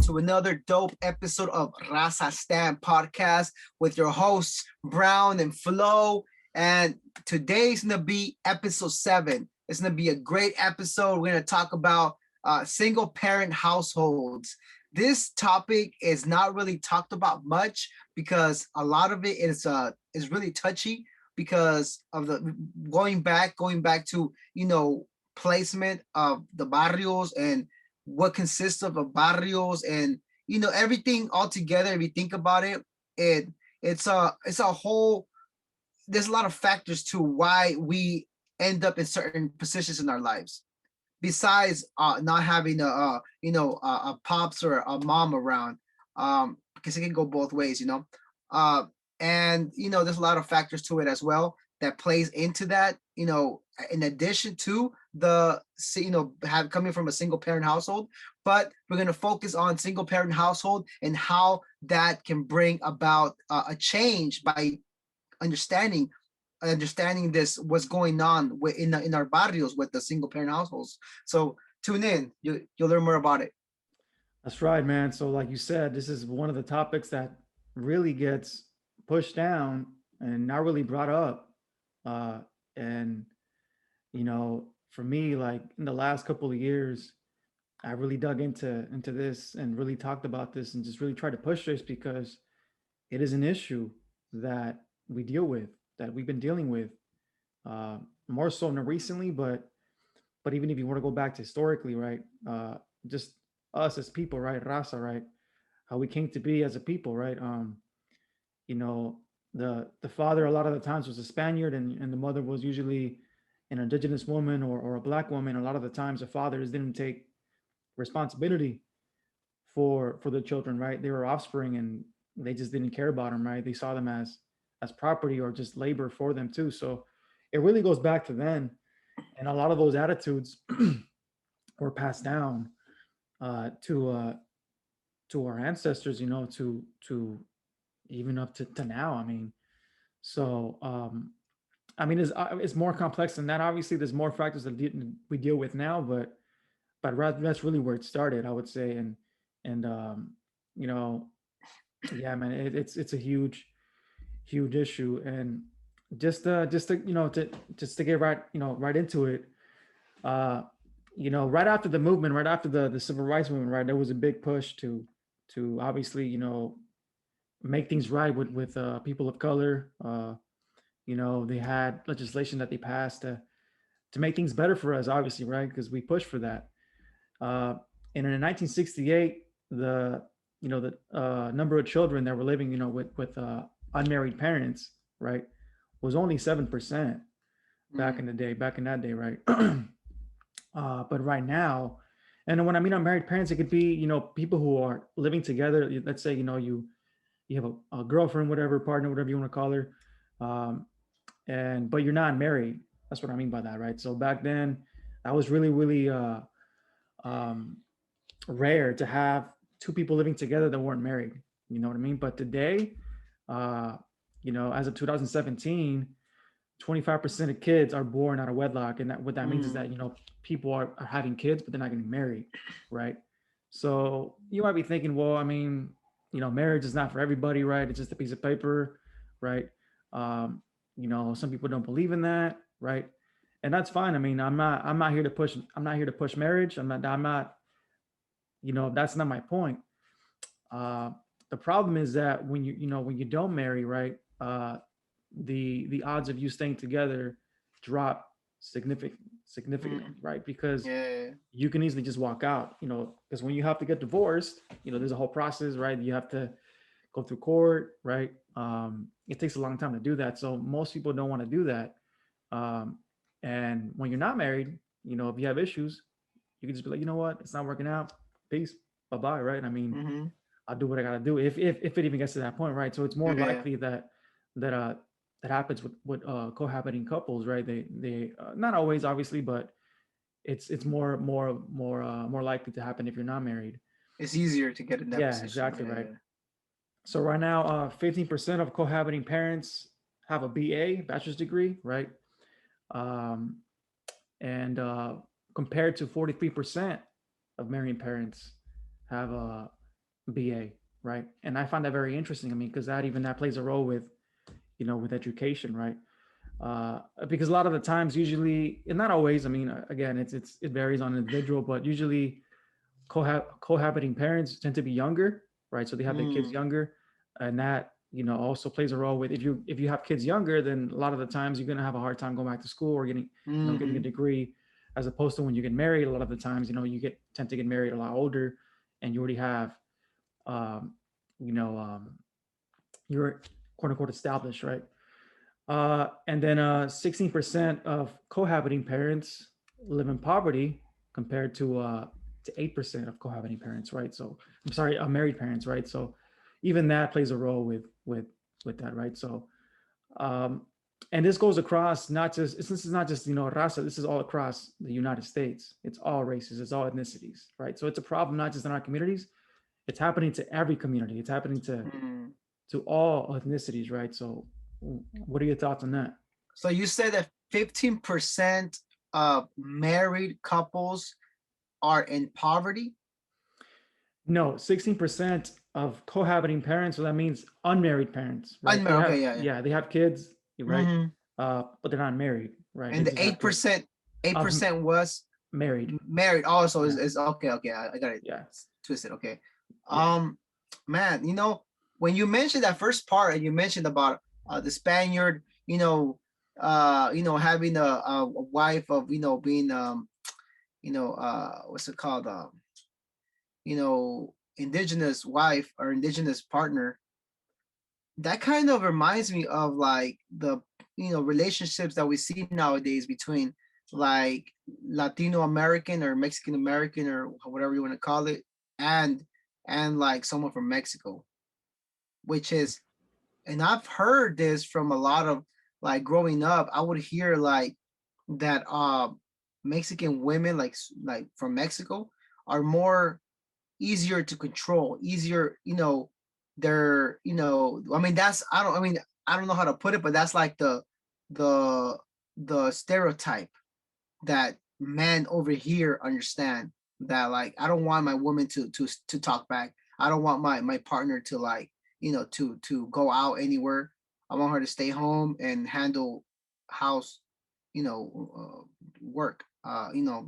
to another dope episode of Raza Stamp Podcast with your hosts, Brown and Flo. And today's going to be episode 7. It's going to be a great episode. We're going to talk about single parent households. This topic is not really talked about much because a lot of it is really touchy because of the going back to placement of the barrios and what consists of a barrios and everything all together. If you think about it, it's a whole. There's a lot of factors to why we end up in certain positions in our lives. Besides not having a pops or a mom around, because it can go both ways, uh, and there's a lot of factors to it as well that plays into that. In addition to the have coming from a single parent household, but we're going to focus on single parent household and how that can bring about a change by understanding this what's going on in our barrios with the single parent households. So tune in, you'll learn more about it. That's right, man. So, like you said, this is one of the topics that really gets pushed down and not really brought up. Uh, and for me, like in the last couple of years, I really dug into this and really talked about this and just really tried to push this because it is an issue that we deal with, that we've been dealing with, uh, more so than recently, but even if you want to go back to historically, right? Just us as people, right? Raza, right? How we came to be as a people, right? You know, the father a lot of the times was a Spaniard, and the mother was usually an indigenous woman or a black woman. A lot of the times, the fathers didn't take responsibility for the children, right? They were offspring, and they just didn't care about them, right? They saw them as property or just labor for them too. So it really goes back to then, and a lot of those attitudes were passed down to our ancestors, to even up to now. I mean, so I mean, it's more complex than that. Obviously, there's more factors that we deal with now, but that's really where it started, I would say. And you know, yeah, man, it's a huge issue. And just to just to get right into it. uh right after the movement, right after the civil rights movement, right, there was a big push to obviously make things right with people of color. They had legislation that they passed to make things better for us, obviously, right, because we pushed for that. uh and in 1968, the number of children that were living with unmarried parents, right, was only 7% back Mm. in the day, back in that day, right. But right now, and when I mean unmarried parents, it could be people who are living together. Let's say you have a girlfriend, whatever, partner, whatever you want to call her, um, and but you're not married. That's what I mean by that, right? So back then, that was really really um, rare to have two people living together that weren't married. You know what I mean? But today, uh, as of 2017, 25% of kids are born out of wedlock, and that what that means is that Mm. people are having kids, but they're not getting married, right? So you might be thinking, well, I mean, marriage is not for everybody, right? It's just a piece of paper, right? um, some people don't believe in that, right? And that's fine. I mean, I'm not here to push marriage. I'm not that's not my point. uh, the problem is that when you don't marry, right, the odds of you staying together drop significantly, Mm. right? Because Yeah. you can easily just walk out, because when you have to get divorced, there's a whole process, right? You have to go through court, right? It takes a long time to do that, so most people don't want to do that. um, and when you're not married, if you have issues, you can just be like, you know what, it's not working out, peace, bye bye, right? I mean, Mm-hmm. I'll do what I gotta do if it even gets to that point, right? So it's more Yeah. likely that that happens with cohabiting couples, right? They not always, obviously, but it's more likely to happen if you're not married. It's easier to get in that Yeah, position. exactly, right. Yeah. So right now, 15% of cohabiting parents have a BA, bachelor's degree, right? Um, and compared to 43% of marrying parents have BA, right? And I find that very interesting. I mean, because that plays a role with, with education, right? Because a lot of the times, usually, and not always. I mean, again, it varies on an individual, but usually cohabiting parents tend to be younger, right? So they have their kids Mm, younger, and that also plays a role with if you have kids younger, then a lot of the times you're gonna have a hard time going back to school or getting a mhm, degree, as opposed to when you get married. A lot of the times, tend to get married a lot older, and you already have, um, you know, you're quote unquote established, right? And then 16% of cohabiting parents live in poverty compared to 8% of cohabiting parents, right? So I'm sorry, married parents, right? So even that plays a role with that, right? So um, and this goes across not just this is not just raza. This is all across the United States. It's all races. It's all ethnicities, right? So it's a problem not just in our communities. It's happening to every community. It's happening mm. to all ethnicities, right? So what are your thoughts on that? So you said that 15% of married couples are in poverty? No, 16% of cohabiting parents. So that means unmarried parents, right? They Unmarried. have, Okay, yeah, yeah. yeah, they have kids, right? Hmm. But they're not married, right? They And the just have eight kids percent, eight of percent was married. married. Also, Yeah, is okay. Okay, I got it yeah, twisted. Okay, yeah. um, man, when you mentioned that first part and you mentioned about the Spaniard, having a wife of being what's it called indigenous wife or indigenous partner, that kind of reminds me of like the relationships that we see nowadays between like Latino American or Mexican American or whatever you want to call it, and like someone from Mexico, which is, and I've heard this from a lot of, like, growing up I would hear like that Mexican women, like from Mexico, are more easier to control, easier, they're, I mean, I don't know how to put it, but that's like the the stereotype that men over here understand, that like I don't want my woman to talk back. I don't want my partner to, like, to go out anywhere. I want her to stay home and handle house, work,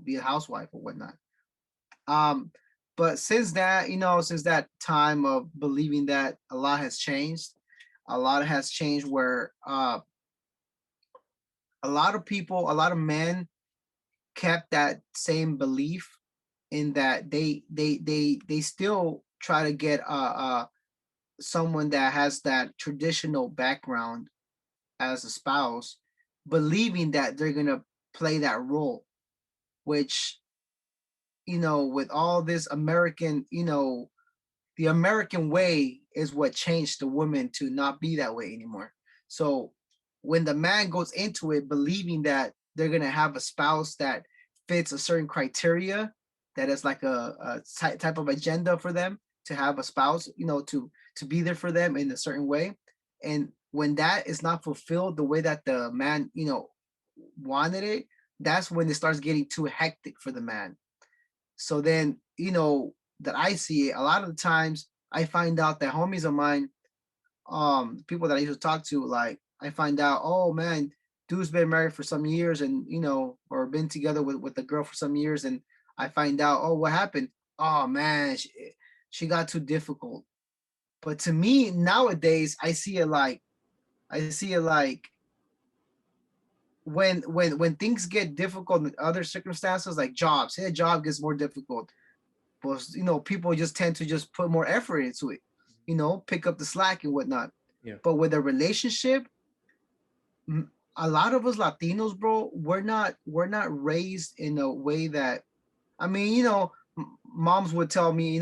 be a housewife or whatnot. um but since that time of believing that, a lot has changed. A lot has changed where a lot of people, a lot of men kept that same belief, in that they still try to get someone that has that traditional background as a spouse, believing that they're gonna play that role, which, with all this American, the American way is what changed the woman to not be that way anymore. So when the man goes into it believing that they're gonna have a spouse that fits a certain criteria, that is like a type of agenda for them to have a spouse, to be there for them in a certain way, and when that is not fulfilled the way that the man, wanted it, that's when it starts getting too hectic for the man. So then, that I see it, a lot of the times I find out that homies of mine, people that I used to talk to, like, I find out, oh man, dude's been married for some years, and or been together with a girl for some years, and I find out, oh, what happened? Oh man, she got too difficult. But to me nowadays, I see it like, when things get difficult in other circumstances, like jobs, say a job gets more difficult, but people just tend to just put more effort into it, pick up the slack and whatnot. Yeah. But with a relationship, a lot of us Latinos, bro, we're not raised in a way that, I mean, moms would tell me,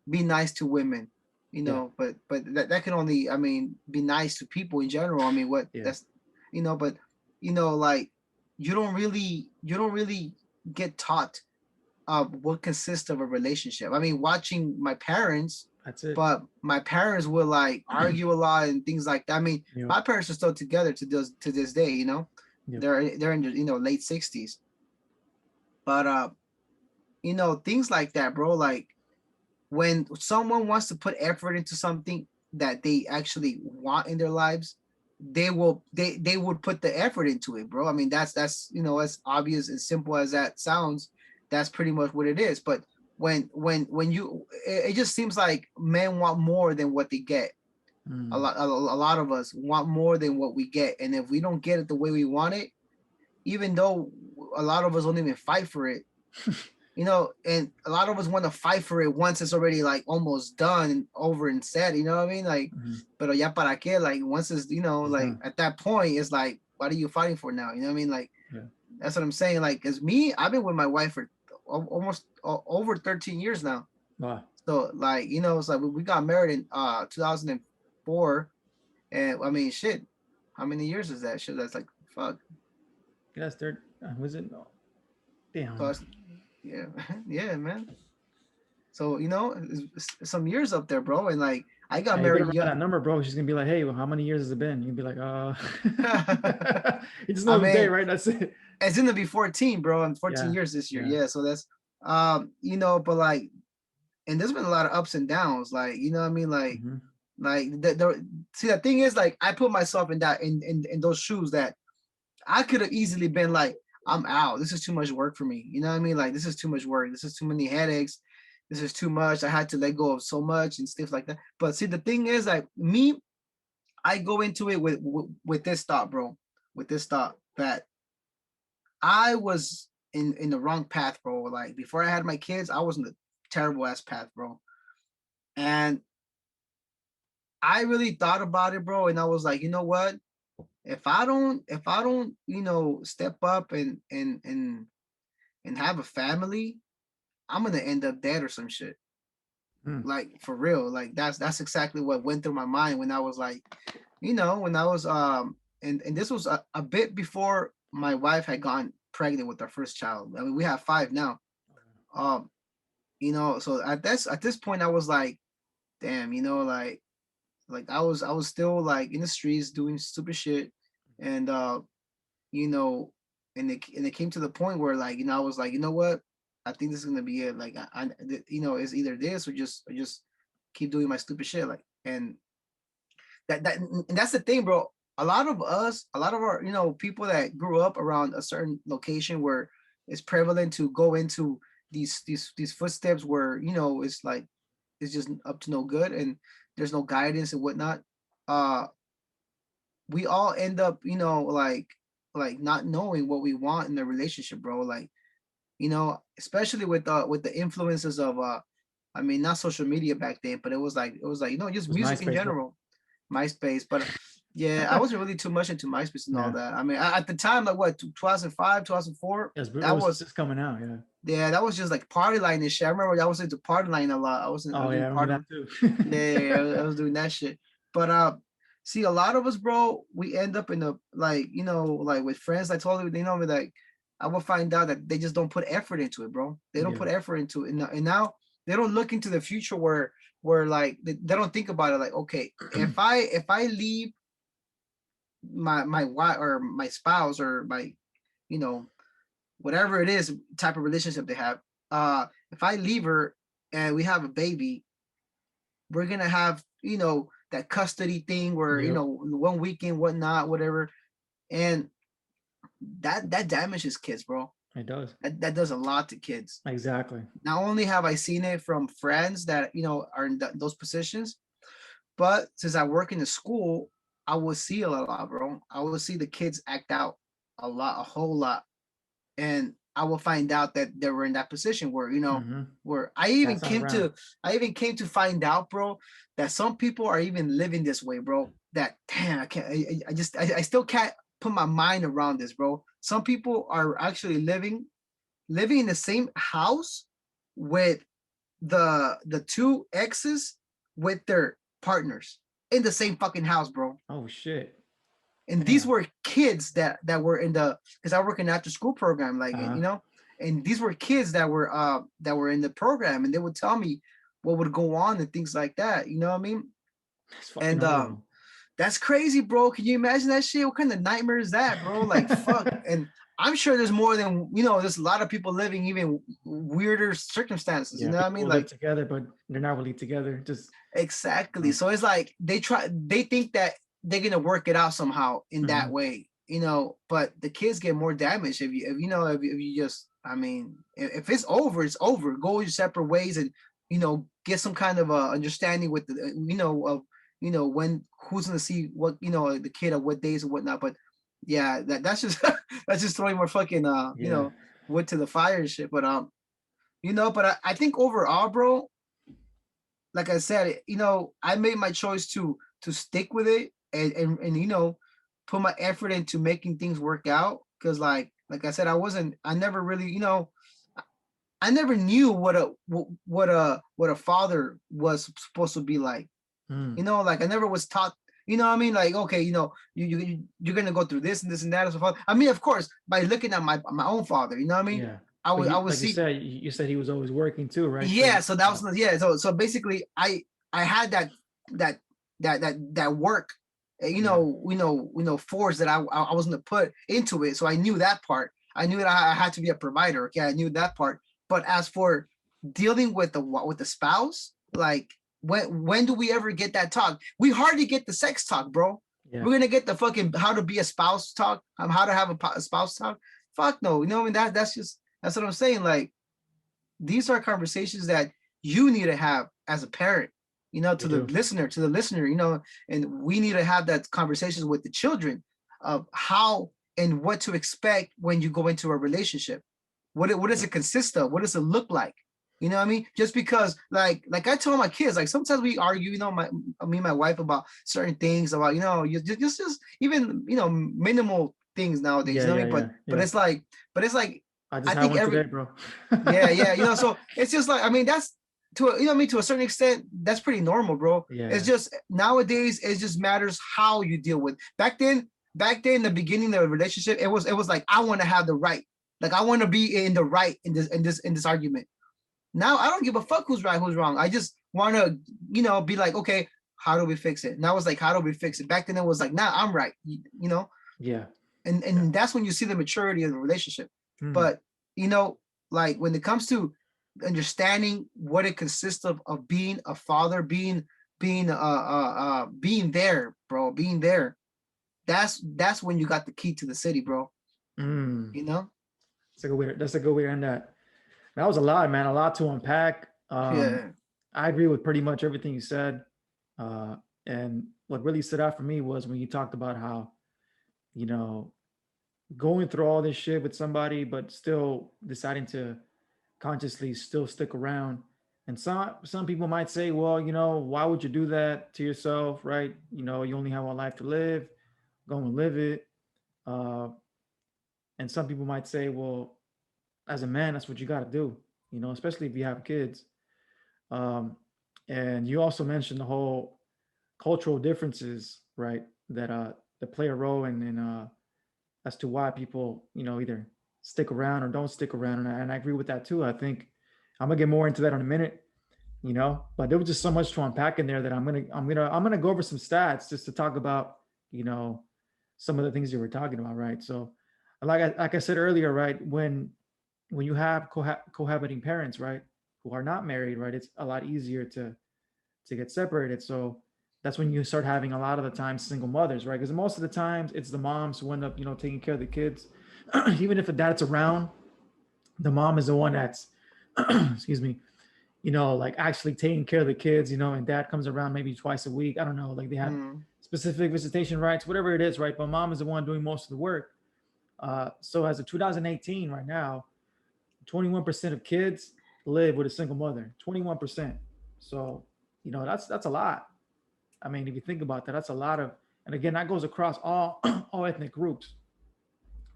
be nice to women, Yeah. but that can only, I mean, be nice to people in general. I mean, what Yeah. that's, but like, you don't really get taught what consists of a relationship. I mean, watching my parents, That's it. but my parents would like argue a lot and things like that. I mean, Yep. my parents are still together to this day. Yep. They're in their late 60s, but things like that, bro. Like, when someone wants to put effort into something that they actually want in their lives, they would put the effort into it, bro. I mean, that's as obvious and simple as that sounds. That's pretty much what it is. But when you, it just seems like men want more than what they get. Mm. A lot of us want more than what we get, and if we don't get it the way we want it, even though a lot of us don't even fight for it, and a lot of us want to fight for it once it's already like almost done and over and said, you know what I mean? Like, Mhm. pero ya para qué? Like once it's, like Mhm. at that point, it's like, what are you fighting for now? You know what I mean? Like, Yeah. that's what I'm saying. Like, cause me, I've been with my wife for almost over 13 years now. Wow. So like, it's like we got married in 2004, and I mean, shit, how many years is that? Shit, that's like fuck. Yes, third. Was it? No. So Damn. yeah, yeah, man. So some years up there, bro. And like I got Yeah, you better married run young. that number, bro. She's gonna be like, "Hey, well, how many years has it been?" You'd be like, you just I know the day, mean, right? That's it." it's gonna be 14, bro. And 14 Yeah. years this year. Yeah. Yeah. So that's but like, and there's been a lot of ups and downs. Like, you know what I mean? Hmm. Like see, the thing is, like, I put myself in that in those shoes that I could have easily been like, I'm out. This is too much work for me. You know what I mean? Like, this is too much work. This is too many headaches. This is too much. I had to let go of so much and stuff like that. But see, the thing is, like me, I go into it with this thought, bro. With this thought that I was in the wrong path, bro. Like before I had my kids, I was in the terrible ass path, bro. And I really thought about it, bro. And I was like, you know what? If I don't, step up and have a family, I'm gonna end up dead or some shit. Mm. Like for real. Like that's exactly what went through my mind when I was like, when I was and this was a bit before my wife had gotten pregnant with our first child. I mean, we have five now. Um, so at this point I was like, damn, like I was still like in the streets doing stupid shit, and you know, and it came to the point where like I was like, you know what, I think this is gonna be it. Like it's either this or just keep doing my stupid shit. Like and that's the thing, bro. A lot of our people that grew up around a certain location where it's prevalent to go into these footsteps where it's like it's just up to no good and there's no guidance and whatnot. Uh, we all end up like not knowing what we want in the relationship, bro. Like especially with the influences of I mean, not social media back then, but it was like It just was music in MySpace, bro. general. MySpace. But yeah, I wasn't really too much into MySpace and all Yeah. that. I mean, at the time, like what, 2005, 2004, Yes, it that was was, just coming out. Yeah. yeah, that was just like party line and shit. I remember I was into party line a lot. I was Oh yeah, doing I remember party. that too. Yeah, I was doing that shit. But see, a lot of us, bro, we end up in the like, like with friends. I told you, like I will find out that they just don't put effort into it, bro. They don't Yeah. put effort into it, and now they don't look into the future where like they don't think about it. Like, okay, if I leave my wife or my spouse or my you know whatever it is type of relationship they have, if I leave her and we have a baby, we're gonna have that custody thing where Yep. one weekend, whatnot, whatever, and that damages kids, bro. It does. That does a lot to kids. Exactly. Not only have I seen it from friends that are in those positions, but since I work in the school, I will see it a lot, bro. I will see the kids act out a lot, a whole lot, and I will find out that they were in that position where Hmm. where That sound around. I even came to find out, bro, that some people are even living this way, bro. That damn, I can't, I still can't put my mind around this, bro. Some people are actually living in the same house with the two exes with their partners in the same fucking house, bro. Oh shit. And these Damn. were kids that were in the because I work in after school program, like Uh-huh. and these were kids that were in the program, and they would tell me what would go on and things like that. You know what I mean? It's fucking And horrible. that's crazy, bro. Can you imagine that shit? What kind of nightmare is that, bro? Like fuck. And I'm sure there's more than, there's a lot of people living even weirder circumstances. You Yeah, know what I mean? people live Like, together, but they're not really together. Just exactly. So it's like they think that they're gonna work it out somehow in that mhm. way, but the kids get more damaged if you just, I mean, if it's over, it's over. Go your separate ways and, get some kind of understanding with the, of, when who's gonna see what, the kid at what days and whatnot. But yeah, that's just that's just throwing more fucking Yeah. wood to the fire and shit. But but I think overall, bro, like I said, I made my choice to stick with it and put my effort into making things work out. Cause like I said, I never really, I never knew what a father was supposed to be like. Mm. Like I never was taught, what I mean? Like, okay, you're gonna go through this and this and that as a father. I mean, of course, by looking at my own father, you know what I mean? Yeah. But I you, would like you see. said, you said he was always working too, right? Yeah, So so that was, yeah, so basically I had that that work, yeah. force that I was gonna put into it. So I knew that part. I knew that I had to be a provider. Okay, I knew that part. But as for dealing with the spouse, like, when do we ever get that talk? We hardly get the sex talk, bro. Yeah. We're gonna get the fucking how to be a spouse talk, how to have a spouse talk. Fuck no, I mean, that's what I'm saying. Like, these are conversations that you need to have as a parent, We to the do. listener, and we need to have that conversations with the children of how and what to expect when you go into a relationship. What does Yeah. it consist of? What does it look like? You know what I mean? Just because, like I tell my kids, like, sometimes we argue, me and my wife, about certain things, about, just even, minimal things nowadays. Yeah. You know what I Yeah. mean? Yeah. But Yeah. it's like I I just had think one today, every bro. yeah, yeah, so it's just like, I mean, that's to a certain extent, that's pretty normal, bro. It's Yeah. just nowadays, it just matters how you deal with. Back then, the beginning of the relationship, it was like, I want to have the right, like, I want to be in the right in this argument. Now I don't give a fuck who's right, who's wrong. I just want to, be like, okay, how do we fix it? Now it's like, how do we fix it? Back then it was like, nah, I'm right, Yeah. and Yeah. that's when you see the maturity of the relationship. Mm. But you know like, when it comes to understanding what it consists of being a father, being there, bro, being there, that's when you got the key to the city, bro. Mm. you know That's a good way to end that. That was a lot, man. A lot to unpack. yeah. I agree with pretty much everything you said. Uh, and what really stood out for me was when you talked about how, you know, going through all this shit with somebody, but still deciding to consciously still stick around. And some people might say, well, why would you do that to yourself, right? You only have one life to live. Go and live it. Uh, and some people might say, well, as a man, that's what you got to do. Especially if you have kids. Um, and you also mentioned the whole cultural differences, right? That play a role in as to why people, either stick around or don't stick around. And I agree with that too. I think I'm gonna get more into that in a minute, but there was just so much to unpack in there that I'm gonna go over some stats just to talk about, you know, some of the things you were talking about, right? So, like I said earlier, right, when you have cohabiting parents, right, who are not married, right, it's a lot easier to get separated. So that's when you start having a lot of the time single mothers, right? Because most of the times it's the moms who end up, taking care of the kids. Even if the dad's around, the mom is the one that's, excuse me, like actually taking care of the kids, and dad comes around maybe twice a week. I don't know, like they have Mm. specific visitation rights, whatever it is, right? But mom is the one doing most of the work. So as of 2018, right now, 21% of kids live with a single mother. 21%. So, that's a lot. I mean, if you think about that, that's a lot of, and again, that goes across all all ethnic groups,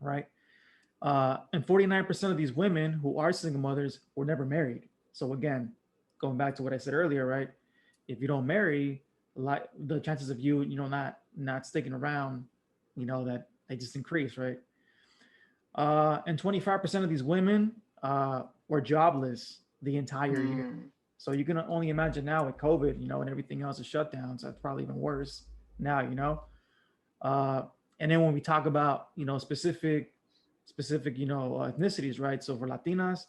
right? And 49% of these women who are single mothers were never married. So again, going back to what I said earlier, right? If you don't marry, like the chances of you not sticking around, that they just increase, right? And 25% of these women were jobless the entire year. Mm. So you can only imagine now with COVID, and everything else is shut down. So that's probably even worse now. Uh, and then when we talk about, specific specific, ethnicities, right? So for Latinas,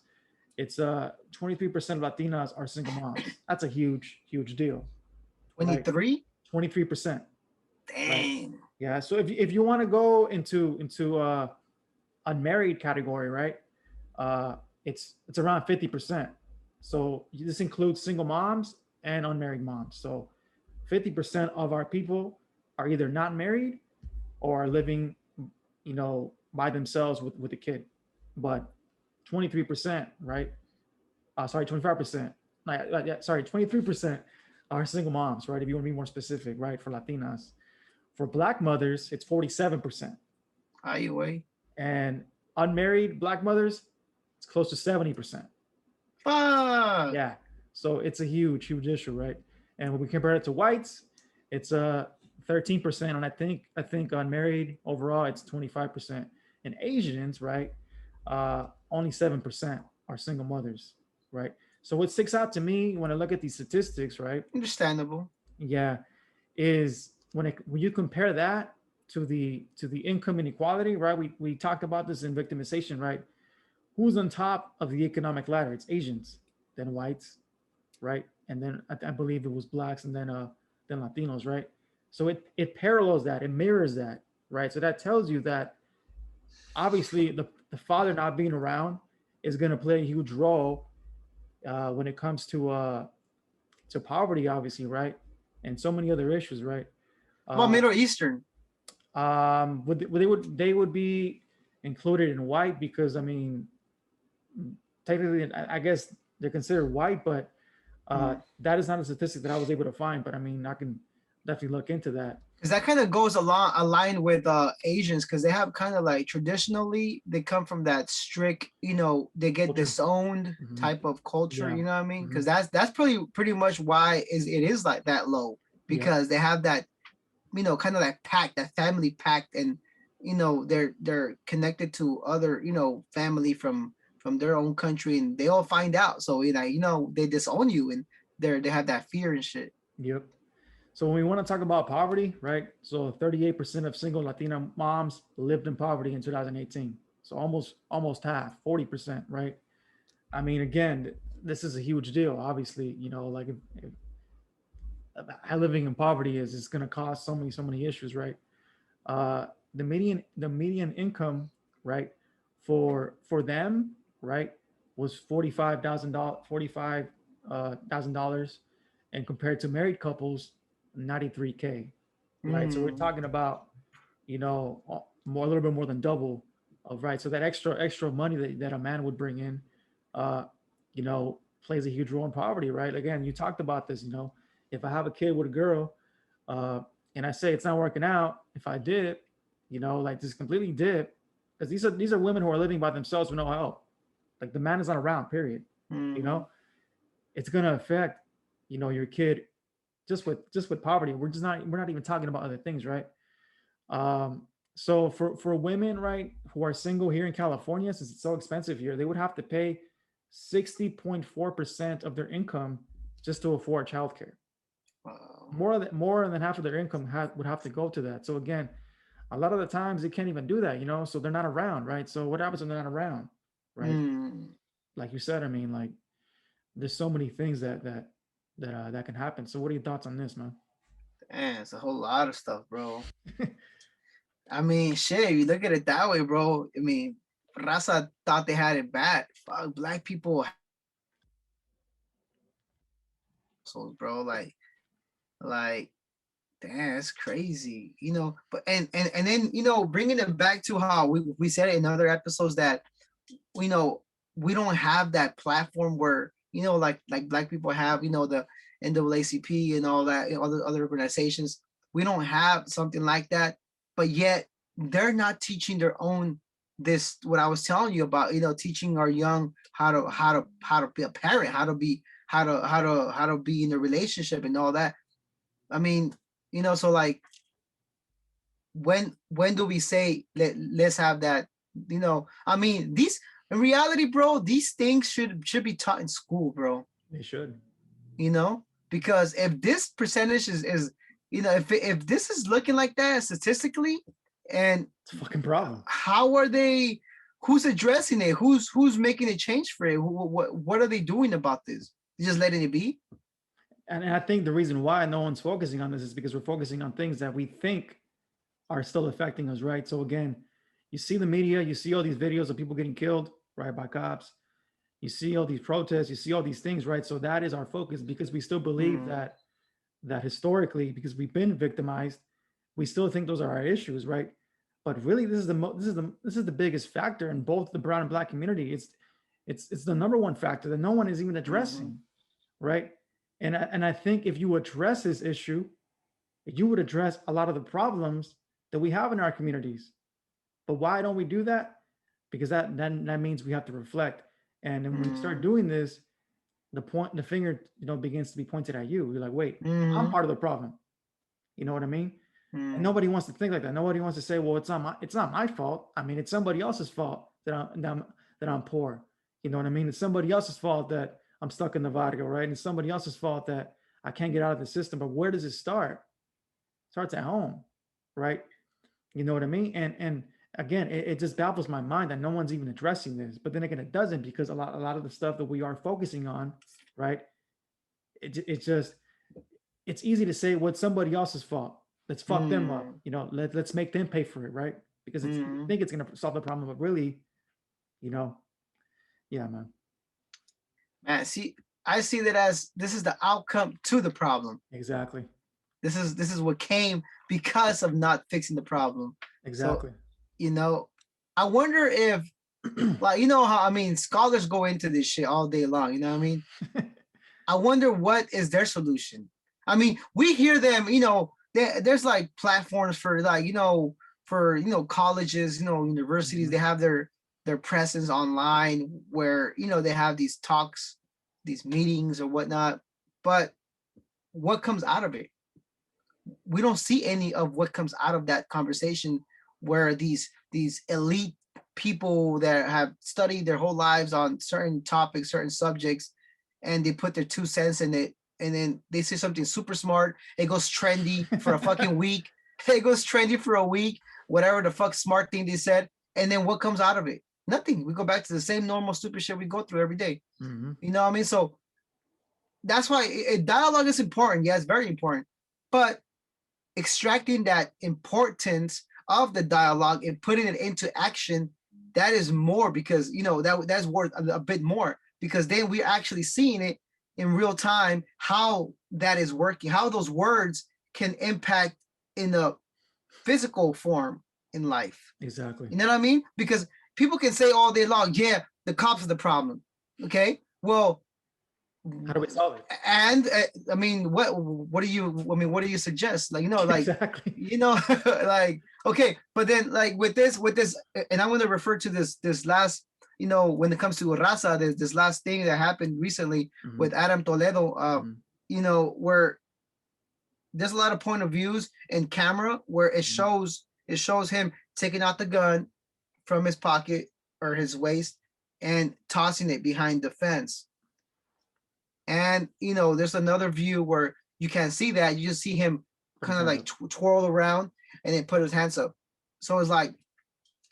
it's 23% of Latinas are single moms. That's a huge, huge deal, right? 23? 23%, right? Dang. Yeah. So if you want to go into unmarried category, right? Uh, it's around 50%. So this includes single moms and unmarried moms. So 50% of our people are either not married or are living, by themselves with a kid. But 23%, right? Sorry, 25%. Sorry, 23% are single moms, right? If you want to be more specific, right? For Latinas. For Black mothers, it's 47%. Highway. And unmarried Black mothers, it's close to 70%. Fuck. Yeah. So it's a huge, huge issue, right? And when we compare it to whites, it's 13%. And I think unmarried overall, it's 25%. And Asians, right? Only 7% are single mothers, right? So what sticks out to me when I look at these statistics, right? Understandable. Yeah, is when you compare that to the income inequality, right? We talked about this in victimization, right? Who's on top of the economic ladder? It's Asians, then whites, right? And then I believe it was blacks, and then Latinos, right? So it parallels that, it mirrors that, right? So that tells you that obviously the father not being around is going to play a huge role when it comes to poverty, obviously, right? And so many other issues, right? How about Uh, Middle Eastern? they would be included in white because I mean, technically, I guess they're considered white, but Mm. that is not a statistic that I was able to find. But I mean, I can definitely look into that. Because that kind of goes along aligned with Asians, because they have kind of like traditionally they come from that strict, they get Culture. disowned Hmm. type of culture, Yeah. you know what I mean? Hmm. Because that's pretty much why it is like that low, Yep. because they have that, kind of that pact, that family pact, and they're connected to other, family from their own country, and they all find out. So they disown you, and they have that fear and shit. Yep. So when we want to talk about poverty, right? So 38% of single Latina moms lived in poverty in 2018. So almost half, 40%, right? I mean, again, this is a huge deal. Obviously, like if living in poverty is going to cause so many issues, right? The median income, right, for them, right, was $45,000, and compared to married couples, 93K, right? So we're Mm. talking about, more a little bit more than double of, right. So that extra money that a man would bring in, uh, plays a huge role in poverty, right? Again, you talked about this, if I have a kid with a girl, uh, and I say it's not working out, if I dip, like just completely dip, because these are women who are living by themselves with no help. Like the man is not around, period. You Mm. know, it's gonna affect, your kid just with poverty. We're not even talking about other things, right? Um, so for women, right, who are single here in California, since it's so expensive here, they would have to pay 60.4% of their income just to afford childcare. Wow. More than half of their income would have to go to that. So again, a lot of the times they can't even do that, so they're not around, right? So what happens when they're not around, right? Mm. Like you said, I mean, like there's so many things that can happen. So what are your thoughts on this, man? Man, it's a whole lot of stuff, bro. I mean, shit, you look at it that way, bro. I mean, Raza thought they had it bad. Fuck, black people, so bro, like, damn, that's crazy, But and then bringing it back to how we said it in other episodes that we know we don't have that platform where like black people have the NAACP and all that, other organizations. We don't have something like that, but yet they're not teaching their own this what I was telling you about, teaching our young how to be a parent, how to be in a relationship and all that. I mean, so like when do we say let's have that? I mean, these in reality, bro, these things should be taught in school, bro. They should. Because if this percentage is if this is looking like that statistically, and It's a fucking problem. how are they who's addressing it? Who's making a change for it? What are they doing about this? They're just letting it be. And I think the reason why no one's focusing on this is because we're focusing on things that we think are still affecting us, right? So again, you see the media, you see all these videos of people getting killed, right, by cops. You see all these protests, you see all these things, right? So that is our focus because we still believe that historically, because we've been victimized, we still think those are our issues, right? But really, this is the biggest factor in both the brown and black community. It's the number one factor that no one is even addressing, right? And I think if you address this issue, you would address a lot of the problems that we have in our communities. But why don't we do that? Because that means we have to reflect. And then when you start doing this, the finger, begins to be pointed at you. You're like, wait, I'm part of the problem. You know what I mean? And nobody wants to think like that. Nobody wants to say, well, it's not my fault. I mean, it's somebody else's fault that I'm poor. You know what I mean? It's somebody else's fault that I'm stuck in the vodka, right? And it's somebody else's fault that I can't get out of the system. But where does it start? It starts at home, right? You know what I mean? And again, it just baffles my mind that no one's even addressing this. But then again, it doesn't, because a lot of the stuff that we are focusing on, right? It's easy to say, well, it's somebody else's fault. Let's fuck them up. Let's make them pay for it, right? Because you think it's gonna solve the problem, but really, yeah, man. Man, see, I see that as this is the outcome to the problem. Exactly. This is what came because of not fixing the problem. Exactly. So, I wonder if, like, how, I mean, scholars go into this shit all day long. You know what I mean? I wonder what is their solution. I mean, we hear them. There's like platforms for like colleges, universities. They have their presence online where they have these talks, these meetings or whatnot. But what comes out of it? We don't see any of what comes out of that conversation, where these elite people that have studied their whole lives on certain topics, certain subjects, and they put their 2 cents in it, and then they say something super smart. It goes trendy for a fucking week. It goes trendy for a week, whatever the fuck smart thing they said. And then what comes out of it? Nothing. We go back to the same normal stupid shit we go through every day. You know what I mean? So that's why dialogue is important. Yeah, it's very important. But extracting that importance of the dialogue and putting it into action, that is more, because that's worth a bit more, because then we're actually seeing it in real time, how that is working, how those words can impact in the physical form in life. Exactly. You know what I mean? Because people can say all day long, yeah, the cops are the problem. Okay, well, how do we solve it? And I mean, what do you suggest? Like, exactly. Like, okay, but then like with this, and I'm going to refer to this last, when it comes to Raza, there's this last thing that happened recently with Adam Toledo, where there's a lot of point of views in camera where it shows him taking out the gun from his pocket or his waist and tossing it behind the fence. And there's another view where you can't see that. You just see him kind of like twirl around and then put his hands up. So it's like,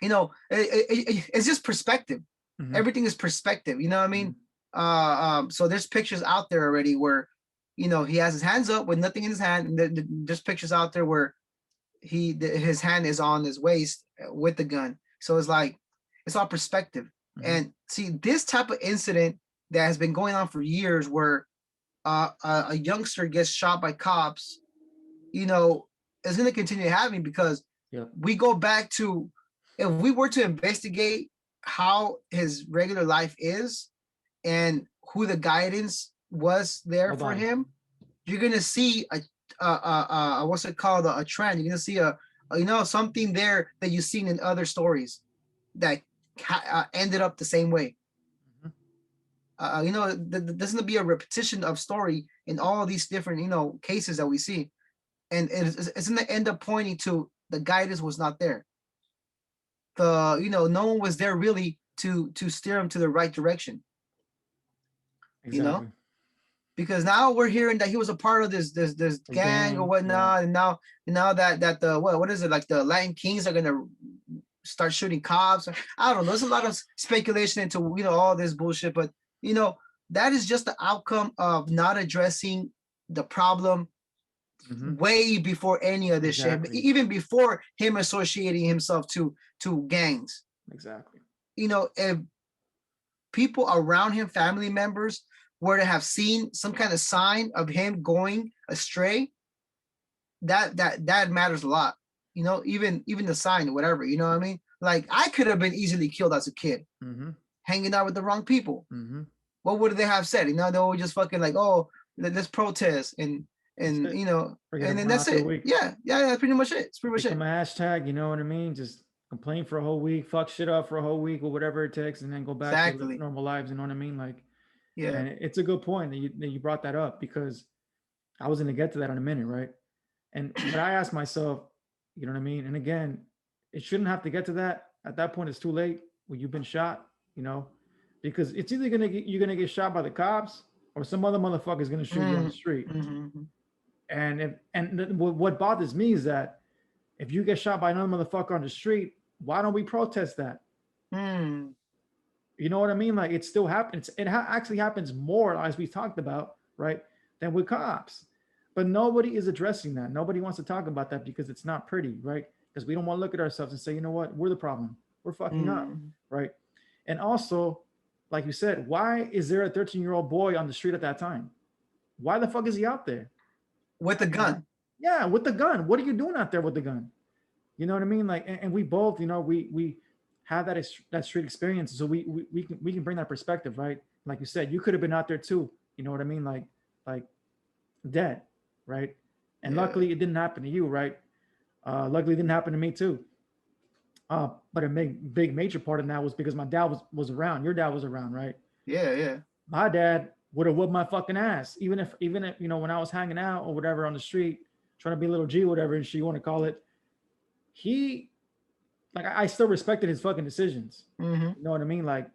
it's just perspective. Everything is perspective. You know what I mean? So there's pictures out there already where, he has his hands up with nothing in his hand. And there's pictures out there where his hand is on his waist with the gun. So it's like, it's all perspective. And see, this type of incident that has been going on for years, where a youngster gets shot by cops, is going to continue happening, because we go back to, if we were to investigate how his regular life is and who the guidance was there for him, you're going to see what's it called, a trend. You're going to see something there that you've seen in other stories that ended up the same way. There's going to be a repetition of story in all of these different, cases that we see. And it's going to end up pointing to the guidance was not there. No one was there really to steer him to the right direction. Exactly. Because now we're hearing that he was a part of this gang or whatnot. Yeah. And now that the, what is it, like the Latin Kings are going to start shooting cops. I don't know. There's a lot of speculation into all this bullshit, but that is just the outcome of not addressing the problem Hmm. way before any of this shit, Exactly. even before him associating himself to gangs. Exactly. If people around him, family members, were to have seen some kind of sign of him going astray, that matters a lot. Even the sign, whatever. You know what I mean? Like I could have been easily killed as a kid, Hmm. hanging out with the wrong people. Hmm. What would they have said? They were just fucking like, oh, let's protest That's and it. Forget and them then around that's after a it. week. Yeah, yeah, that's pretty much it. It's pretty much Become it. a hashtag, you know what I mean? Just complain for a whole week, fuck shit up for a whole week or whatever it takes, and then go back to live Exactly. normal lives. You know what I mean? Like, Yeah. and it's a good point that you brought that up because I was going to get to that in a minute, right? And what I asked myself, you know what I mean? And again, it shouldn't have to get to that. At that point, it's too late when you've been shot, you know, because it's either you're gonna get shot by the cops or some other motherfucker is gonna shoot you on the Mm, street. mm-hmm. What bothers me is that if you get shot by another motherfucker on the street, why don't we protest that? Mm, You know what I mean? Like it still happens. Actually happens more, as we talked about, right, than with cops. But nobody is addressing that. Nobody wants to talk about that because it's not pretty, right? Because we don't want to look at ourselves and say, you know what, we're the problem. We're fucking up, mm. right? And also, like you said, why is there a 13-year-old boy on the street at that time? Why the fuck is he out there? With a You know? gun. Yeah, with the gun. What are you doing out there with the gun? You know what I mean? Like, and we both, we have that street experience, so we can bring that perspective, right? Like you said, you could have been out there too. You know what I mean? Like dead, right? And Yeah. luckily, it didn't happen to you, right? Luckily, it didn't happen to me too. But a big major part of that was because my dad was around. Your dad was around, right? Yeah. Yeah. My dad would have whooped my fucking ass, even if when I was hanging out or whatever on the street, trying to be a little G, whatever and you want to call it. He like I still respected his fucking decisions. Mm-hmm. You know what I mean? Like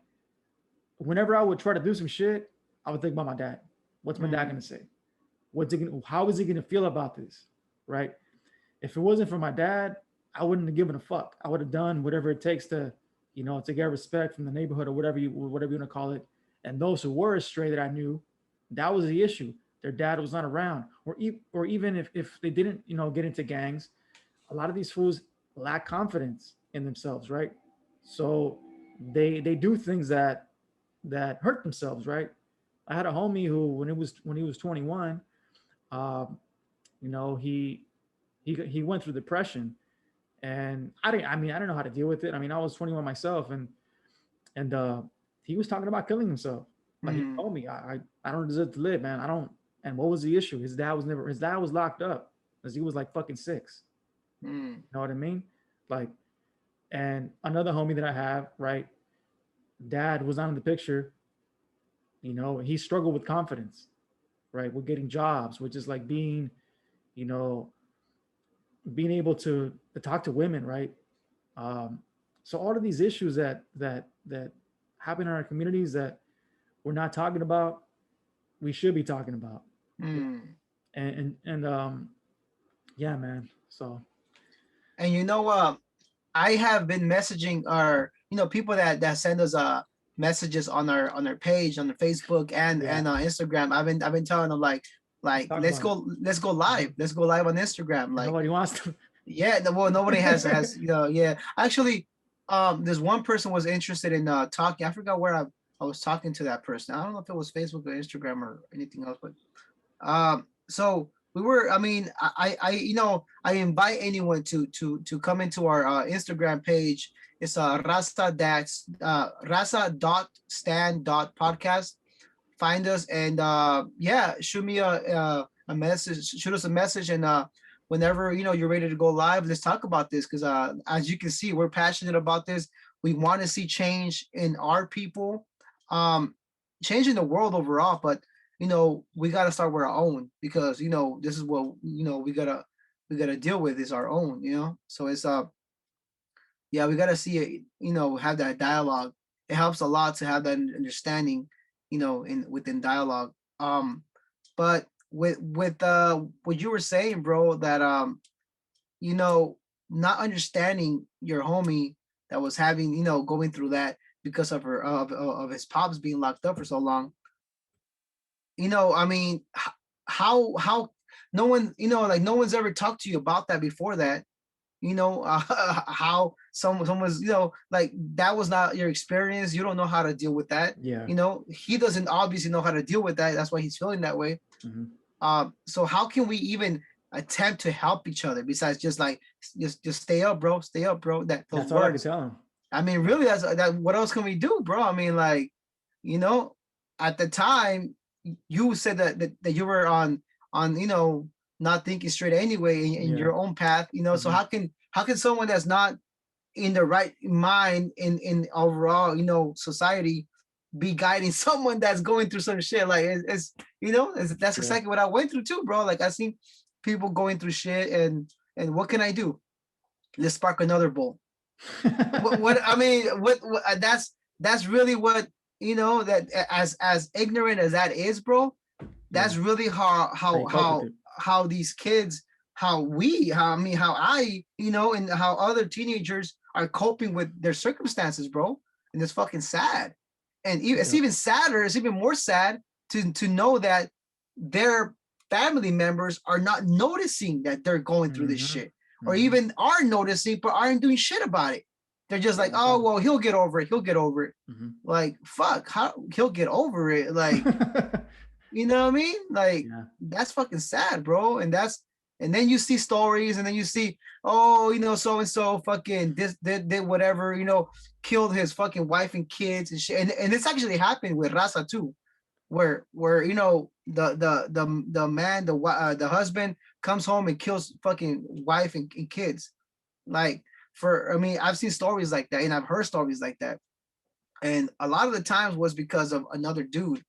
whenever I would try to do some shit, I would think about my dad. What's my dad Mm, gonna say? How is he gonna feel about this? Right? If it wasn't for my dad, I wouldn't have given a fuck. I would have done whatever it takes to get respect from the neighborhood or whatever you want to call it. And those who were astray that I knew, that was the issue. Their dad was not around, or even if they didn't, get into gangs, a lot of these fools lack confidence in themselves, right? So they do things that hurt themselves, right? I had a homie who, when he was 21, um, he went through depression, and I don't know how to deal with it. I mean, I was 21 myself, and he was talking about killing himself. Like he mm, told me, I don't deserve to live, man. I don't. And what was the issue? His dad was locked up because he was like fucking 6. mm, You know what I mean? Like, and another homie that I have, right? Dad was not in the picture. He struggled with confidence, right? With getting jobs, which is like you know, being able to talk to women, right? Um, so all of these issues that happen in our communities that we're not talking about, we should be talking about. mm. And yeah, man. So And I have been messaging our, people that send us messages on our page on the Facebook yeah, and on Instagram. I've been telling them let's like talk about it. let's go live. Let's go live on Instagram. And Like, nobody wants to. yeah, well, nobody has yeah. Actually, there's one person was interested in talking. I forgot where I was talking to that person. I don't know if it was Facebook or Instagram or anything else, but so we were. I mean, I invite anyone to come into our Instagram page. It's Rasa dot stand dot podcast. Find us and yeah, shoot me a message. Shoot us a message and whenever you're ready to go live, let's talk about this because as you can see, we're passionate about this. We want to see change in our people, um, change in the world overall. But we got to start with our own because this is what we gotta deal with is our own. So it's yeah, we gotta see it. Have that dialogue. It helps a lot to have that understanding. In within dialogue. But with what you were saying, bro, that you know, not understanding your homie that was having, going through that because of her of his pops being locked up for so long. I mean, how no one, like no one's ever talked to you about that before that. How someone's, like that was not your experience. You don't know how to deal with that. Yeah. He doesn't obviously know how to deal with that. That's why he's feeling that way. Hmm. So how can we even attempt to help each other besides just like just stay up, bro, stay up, bro? That those That's all I could words. tell him. I mean, really, that's that. What else can we do, bro? I mean, like, you know, at the time, you said that you were on not thinking straight anyway in Yeah. your own path. So Hmm. how can someone that's not in the right mind in overall society be guiding someone that's going through some shit? Like that's Yeah. exactly what I went through too, bro. Like I seen people going through shit, and what can I do? Let's spark another bowl. What I mean, what that's really what that as ignorant as that is, bro. Yeah. That's really how How how you cope with how it. how these kids, how I, and how other teenagers are coping with their circumstances, bro. And it's fucking sad. And it's Yeah. even sadder. It's even more sad to know that their family members are not noticing that they're going through this Hmm. shit, or Hmm. even are noticing but aren't doing shit about it. They're just like, Yeah. oh Exactly. well, he'll get over it. He'll get over it. Hmm. Like fuck, how he'll get over it? Like you know what I mean? Like Yeah. that's fucking sad, bro. And then you see stories, and then you see, oh, so and so fucking this did whatever, killed his fucking wife and kids and shit. And it's actually happened with Raza too, where the man, the husband comes home and kills fucking wife and kids. Like I mean, I've seen stories like that, and I've heard stories like that. And a lot of the times was because of another dude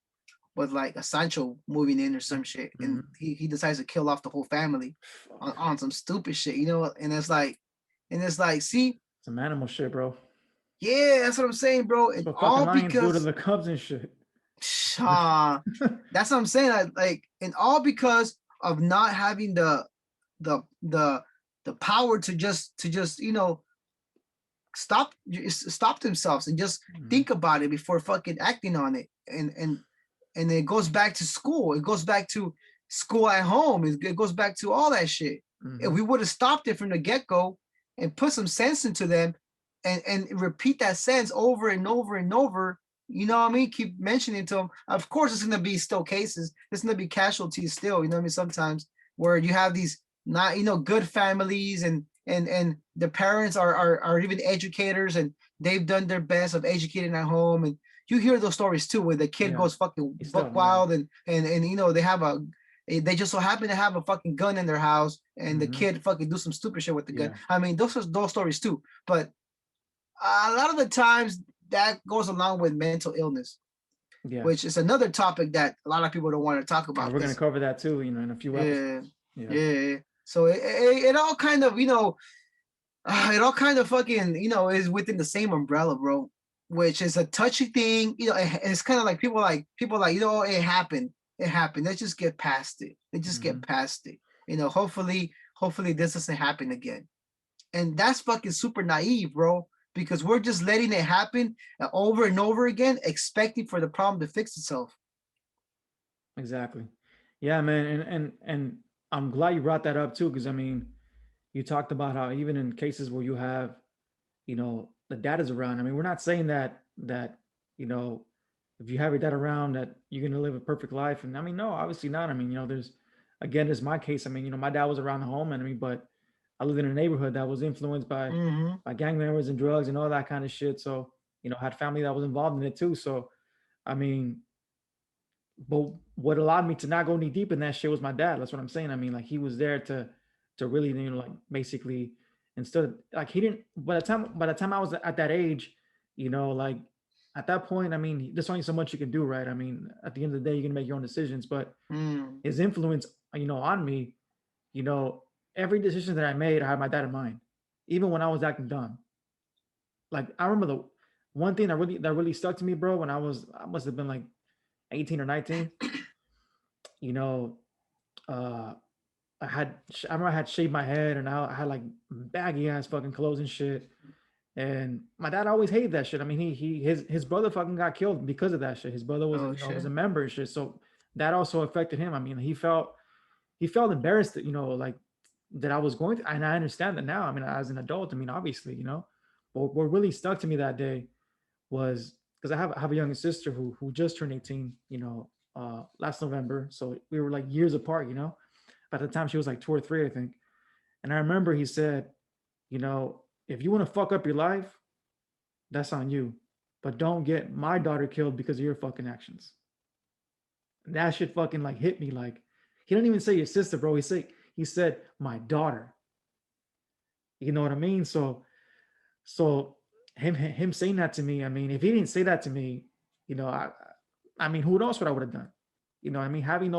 with like a Sancho moving in or some shit, and Hmm. he decides to kill off the whole family Fuck. on some stupid shit, and it's like, see, Some animal shit, bro. yeah, that's what I'm saying, bro, That's and what fucking all lions do to because the cubs and shit. uh, that's what I'm saying, and all because of not having the the the power to just stop themselves and just Hmm. think about it before fucking acting on it. And it goes back to school. It goes back to school at home. It goes back to all that shit. If Hmm. we would have stopped it from the get-go and put some sense into them, and repeat that sense over and over and over, you know what I mean? Keep mentioning to them. Of course, it's gonna be still cases. There's gonna be casualties still. You know what I mean? Sometimes where you have these not good families, and the parents are even educators, and they've done their best of educating at home, and you hear those stories too where the kid Yeah. goes fucking Still, buck yeah. wild, and they just so happen to have a fucking gun in their house, and the Hmm. kid fucking do some stupid shit with the gun. Yeah. I mean, those stories too. But a lot of the times that goes along with mental illness, Yeah. which is another topic that a lot of people don't want to talk And about we're gonna because cover that too, in a few yeah, episodes. Yeah. yeah. So it all kind of it all kind of fucking is within the same umbrella, bro. Which is a touchy thing. It's kind of like people like it happened. It happened. Let's just get past it. Let's just get Hmm. past it. Hopefully this doesn't happen again. And that's fucking super naive, bro. Because we're just letting it happen over and over again, expecting for the problem to fix itself. Exactly. Yeah, man. And I'm glad you brought that up too, because I mean, you talked about how even in cases where you have, the dad is around. I mean, we're not saying that you know if you have your dad around that you're gonna live a perfect life. And I mean, no, obviously not. I mean, there's again, there's my case. I mean, my dad was around the home, and I mean, but I lived in a neighborhood that was influenced Mm-hmm. by gang members and drugs and all that kind of shit. So, had family that was involved in it too. So, I mean, but what allowed me to not go knee deep in that shit was my dad. That's what I'm saying. I mean, like he was there to really, like basically instead of like he didn't by the time I was at that age, like at that point, I mean, there's only so much you can do, right? I mean, at the end of the day, you're gonna make your own decisions. But Mm. his influence, on me, you know, every decision that I made, I had my dad in mind, even when I was acting dumb. Like I remember the one thing that really stuck to me, bro, when I must have been like 18 or 19. You know, uh, I remember I had shaved my head and I had like baggy ass fucking clothes and shit. And my dad always hated that shit. I mean, his brother fucking got killed because of that shit. His brother was, Oh you know, was shit. a member and shit. So that also affected him. I mean, he felt embarrassed that, you know, like that I was going through, and I understand that now. I mean, as an adult, I mean, obviously, you know, but what really stuck to me that day was because I have a younger sister who just turned 18, you know, last November. So we were like years apart, you know. By the time she was like 2 or 3, I think. And I remember he said, you know, if you want to fuck up your life, that's on you. But don't get my daughter killed because of your fucking actions. And that shit fucking like hit me like he didn't even say your sister, bro. He said my daughter. You know what I mean? So him saying that to me, I mean, if he didn't say that to me, you know, I mean, who knows what I would have done? You know, I mean, having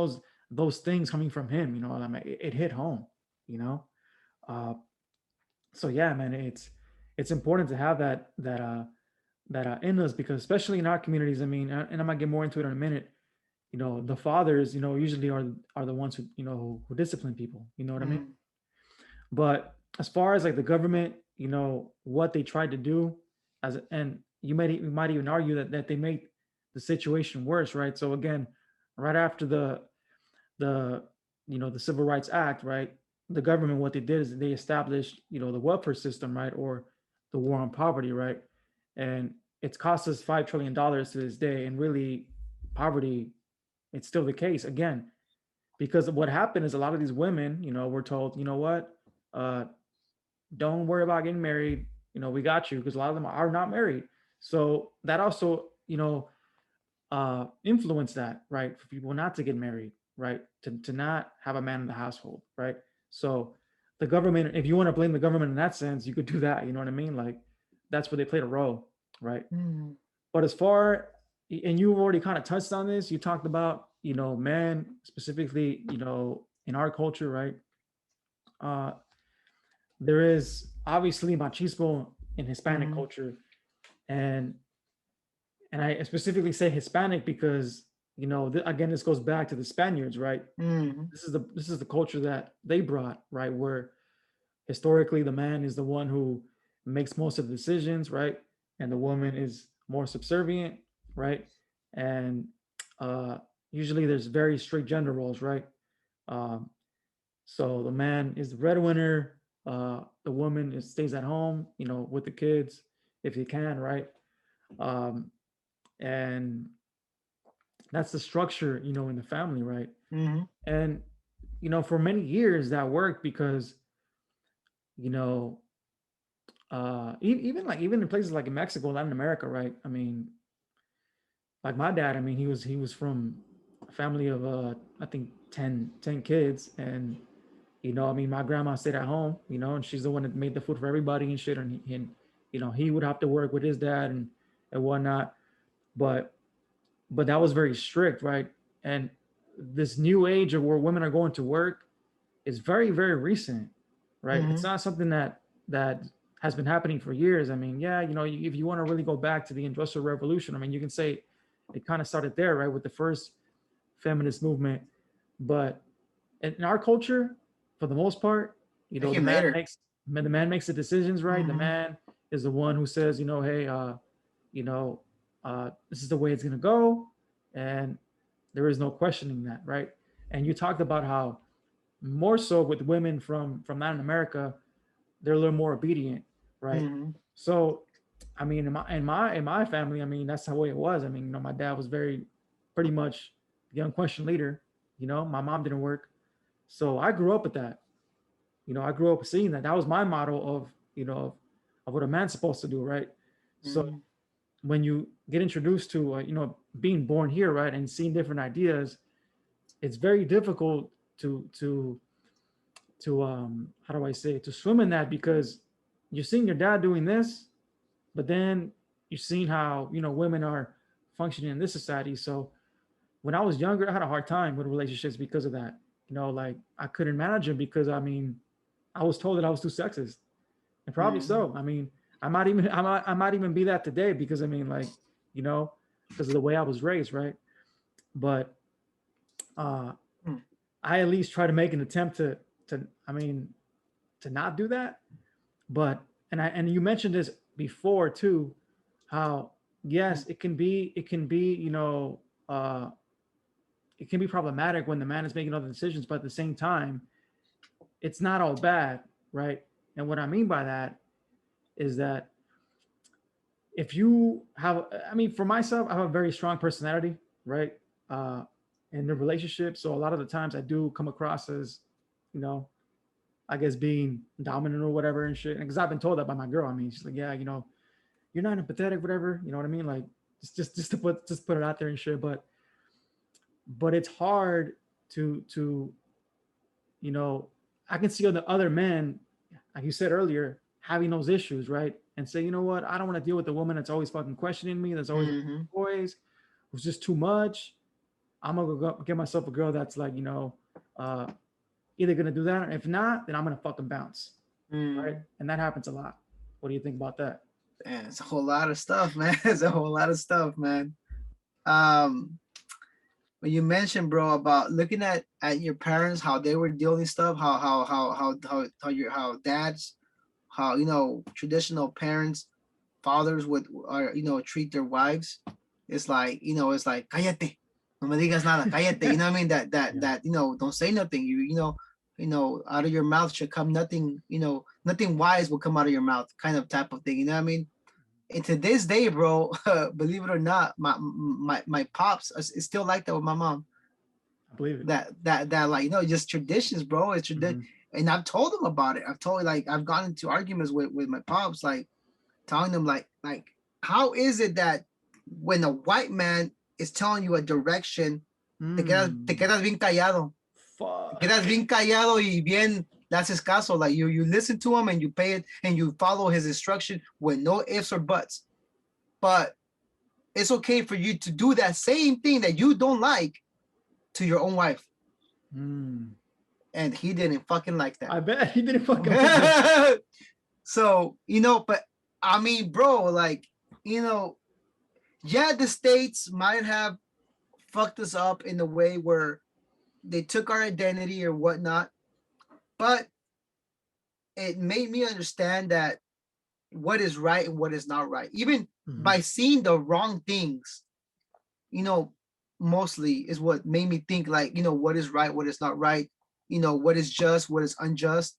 those things coming from him, you know, I mean, it hit home, you know. Uh, so yeah, man, it's important to have that in us because especially in our communities, I mean, and I might get more into it in a minute. You know, the fathers, you know, usually are the ones who, you know, who discipline people. You know what I mean? Mm, But as far as like the government, you know, what they tried to do, and you might even argue that they made the situation worse, right? So again, right after the you know the Civil Rights Act, right? The government, what they did is they established, you know, the welfare system, right, or the war on poverty, right, and it's cost us $5 trillion to this day, and really, poverty, it's still the case again because what happened is a lot of these women, you know, were told, you know what, uh, don't worry about getting married, you know, we got you, because a lot of them are not married. So that also, you know, influence that, right? For people not to get married, right? To not have a man in the household, right? So the government, if you want to blame the government in that sense, you could do that. You know what I mean? Like that's where they played a role, right? mm, But as far, and you already kind of touched on this, you talked about, you know, men specifically, you know, in our culture, right? Uh, there is obviously machismo in Hispanic mm, culture, and I specifically say Hispanic because, you know, again, this goes back to the Spaniards, right? mm, This is the culture that they brought, right? Where historically the man is the one who makes most of the decisions, right? And the woman is more subservient, right? And uh, usually there's very strict gender roles, right? Um, so the man is the breadwinner, the woman stays at home, you know, with the kids if he can, right? Um, and that's the structure, you know, in the family, right? mm, And you know, for many years that worked because, you know, even in places like in Mexico, Latin America, right? I mean, like my dad, I mean, he was from a family of I think 10 kids, and you know, I mean, my grandma stayed at home, you know, and she's the one that made the food for everybody and shit, and you know, he would have to work with his dad and whatnot, but that was very strict, right? And this new age of where women are going to work is very, very recent, right? It's mm, not something that has been happening for years. I mean, yeah, you know, if you want to really go back to the Industrial Revolution, I mean, you can say it kind of started there, right, with the first feminist movement. But in our culture, for the most part, you that know, the came man later. makes the man makes the decisions, right? The Mm, man is the one who says, you know, hey, you know, this is the way it's gonna go, and there is no questioning that, right? And you talked about how more so with women from Latin America, they're a little more obedient, right? mm, So, I mean, in my family, I mean, that's the way it was. I mean, you know, my dad was very, pretty much the unquestioned leader. You know, my mom didn't work, so I grew up with that. You know, I grew up seeing that. That was my model of, you know, of what a man's supposed to do, right? So mm, when you get introduced to, you know, being born here, right, and seeing different ideas, it's very difficult to how do I say, to swim in that because you're seeing your dad doing this, but then you're seeing how, you know, women are functioning in this society. So when I was younger, I had a hard time with relationships because of that. You know, like I couldn't manage them because I mean, I was told that I was too sexist, and probably mm, so. I mean, I might even be that today because I mean, like, you know, because of the way I was raised, right? But uh, mm, I at least try to make an attempt to I mean, to not do that. But and you mentioned this before too, how yes, it can be, uh, it can be problematic when the man is making other decisions, but at the same time, it's not all bad, right? And what I mean by that is that if you have, I mean, for myself, I have a very strong personality, right? Uh, in the relationship. So a lot of the times I do come across as, you know, I guess being dominant or whatever and shit. Because I've been told that by my girl. I mean, she's like, yeah, you're not empathetic, whatever. You know what I mean? Like, just put it out there and shit. But it's hard to you know, I can see the other men, like you said earlier, having those issues, right? And say, you know what, I don't want to deal with a woman that's always fucking questioning me, that's always Mm-hmm. boys, who's just too much. I'm gonna go get myself a girl that's like, uh, either gonna do that, or if not, then I'm gonna fucking bounce, right? Mm. And that happens a lot. What do you think about that? Man, it's a whole lot of stuff, man. It's a whole lot of stuff, man. Um, when you mentioned, bro, about looking at your parents, how they were dealing stuff, how dads, how traditional parents, fathers would treat their wives. It's like it's like cállate, no me digas nada, cállate. You know what I mean? Yeah. Don't say nothing. Out of your mouth should come nothing. Nothing wise will come out of your mouth, kind of type of thing. You know what I mean? And to this day, bro, believe it or not, my pops is still like that with my mom. I believe it. That like just traditions, bro. It's tradition, Mhm. and I've told them about it. I've gotten into arguments with my pops, like telling them like how is it that when a white man is telling you a direction, te Mm. quedas bien callado, te Fuck. quedas bien callado y bien le haces caso, like you listen to him and you pay it and you follow his instruction with no ifs or buts. But it's okay for you to do that same thing that you don't like to your own wife. Mm. And he didn't fucking like that. I bet he didn't fucking like that. So, but I mean, bro, like, yeah, the states might have fucked us up in a way where they took our identity or whatnot, but it made me understand that what is right and what is not right. Even Mhm. by seeing the wrong things, you know, mostly is what made me think like, what is right, what is not right, what is just, what is unjust.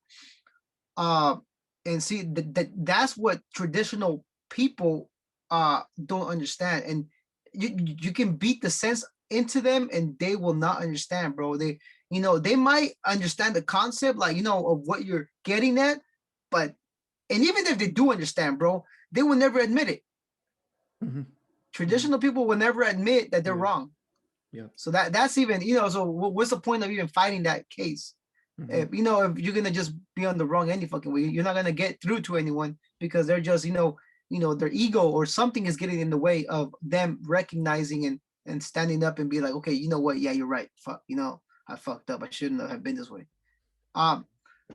Uh, and see that's what traditional people don't understand. And you can beat the sense into them and they will not understand, bro. They might understand the concept, like, of what you're getting at, but and even if they do understand, bro, they will never admit it. Mhm. Mhm. Traditional people will never admit that they're Yeah. wrong. Yeah. So that's even, so what's the point of even fighting that case? Mhm. If you're gonna just be on the wrong any fucking way, you're not gonna get through to anyone because they're just, their ego or something is getting in the way of them recognizing and standing up and be like, okay, you know what? Yeah, you're right. Fuck, I fucked up. I shouldn't have been this way. Um,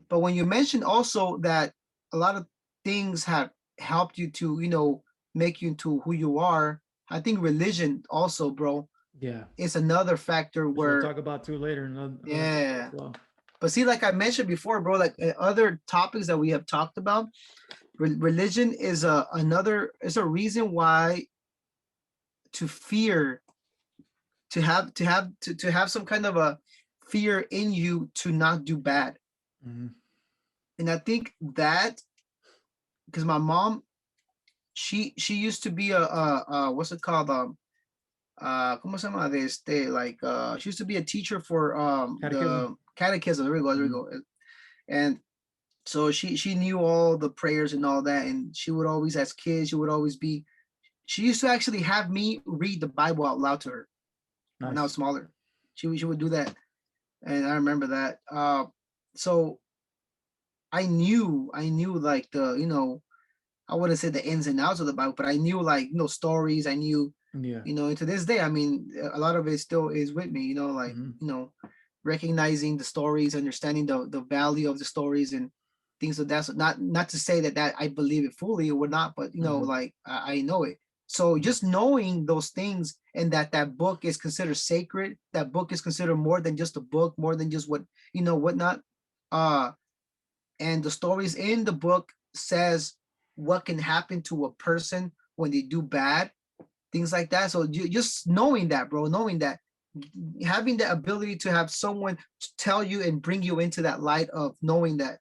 but when you mentioned also that a lot of things have helped you to, make you into who you are, I think religion also, bro, Yeah. is another factor Which we'll where, talk about too later in another topic as yeah. well. But see, like I mentioned before, bro, like other topics that we have talked about, religion is a reason why to fear, to have some kind of a fear in you to not do bad. Mhm. And I think that because my mom, she used to be what's it called, ¿cómo se llama de este, like she used to be a teacher for Catechism. the catechism. There we Mhm. go. And so she knew all the prayers and all that, and she would always, as kids, she used to actually have me read the Bible out loud to her when I was Nice. smaller. She would do that, and I remember that. So I knew like the, I wouldn't say the ins and outs of the Bible, but I knew, like, stories. I knew, Yeah. and to this day, I mean, a lot of it still is with me. Like, Mhm. recognizing the stories, understanding the value of the stories and things of that. So not to say that I believe it fully or whatnot, but Mhm. like I know it. So Mhm. just knowing those things and that book is considered sacred, that book is considered more than just a book, more than just whatnot. Uh, and the stories in the book says what can happen to a person when they do bad, things like that. So you just knowing that, bro, knowing that, having the ability to have someone to tell you and bring you into that light of knowing that,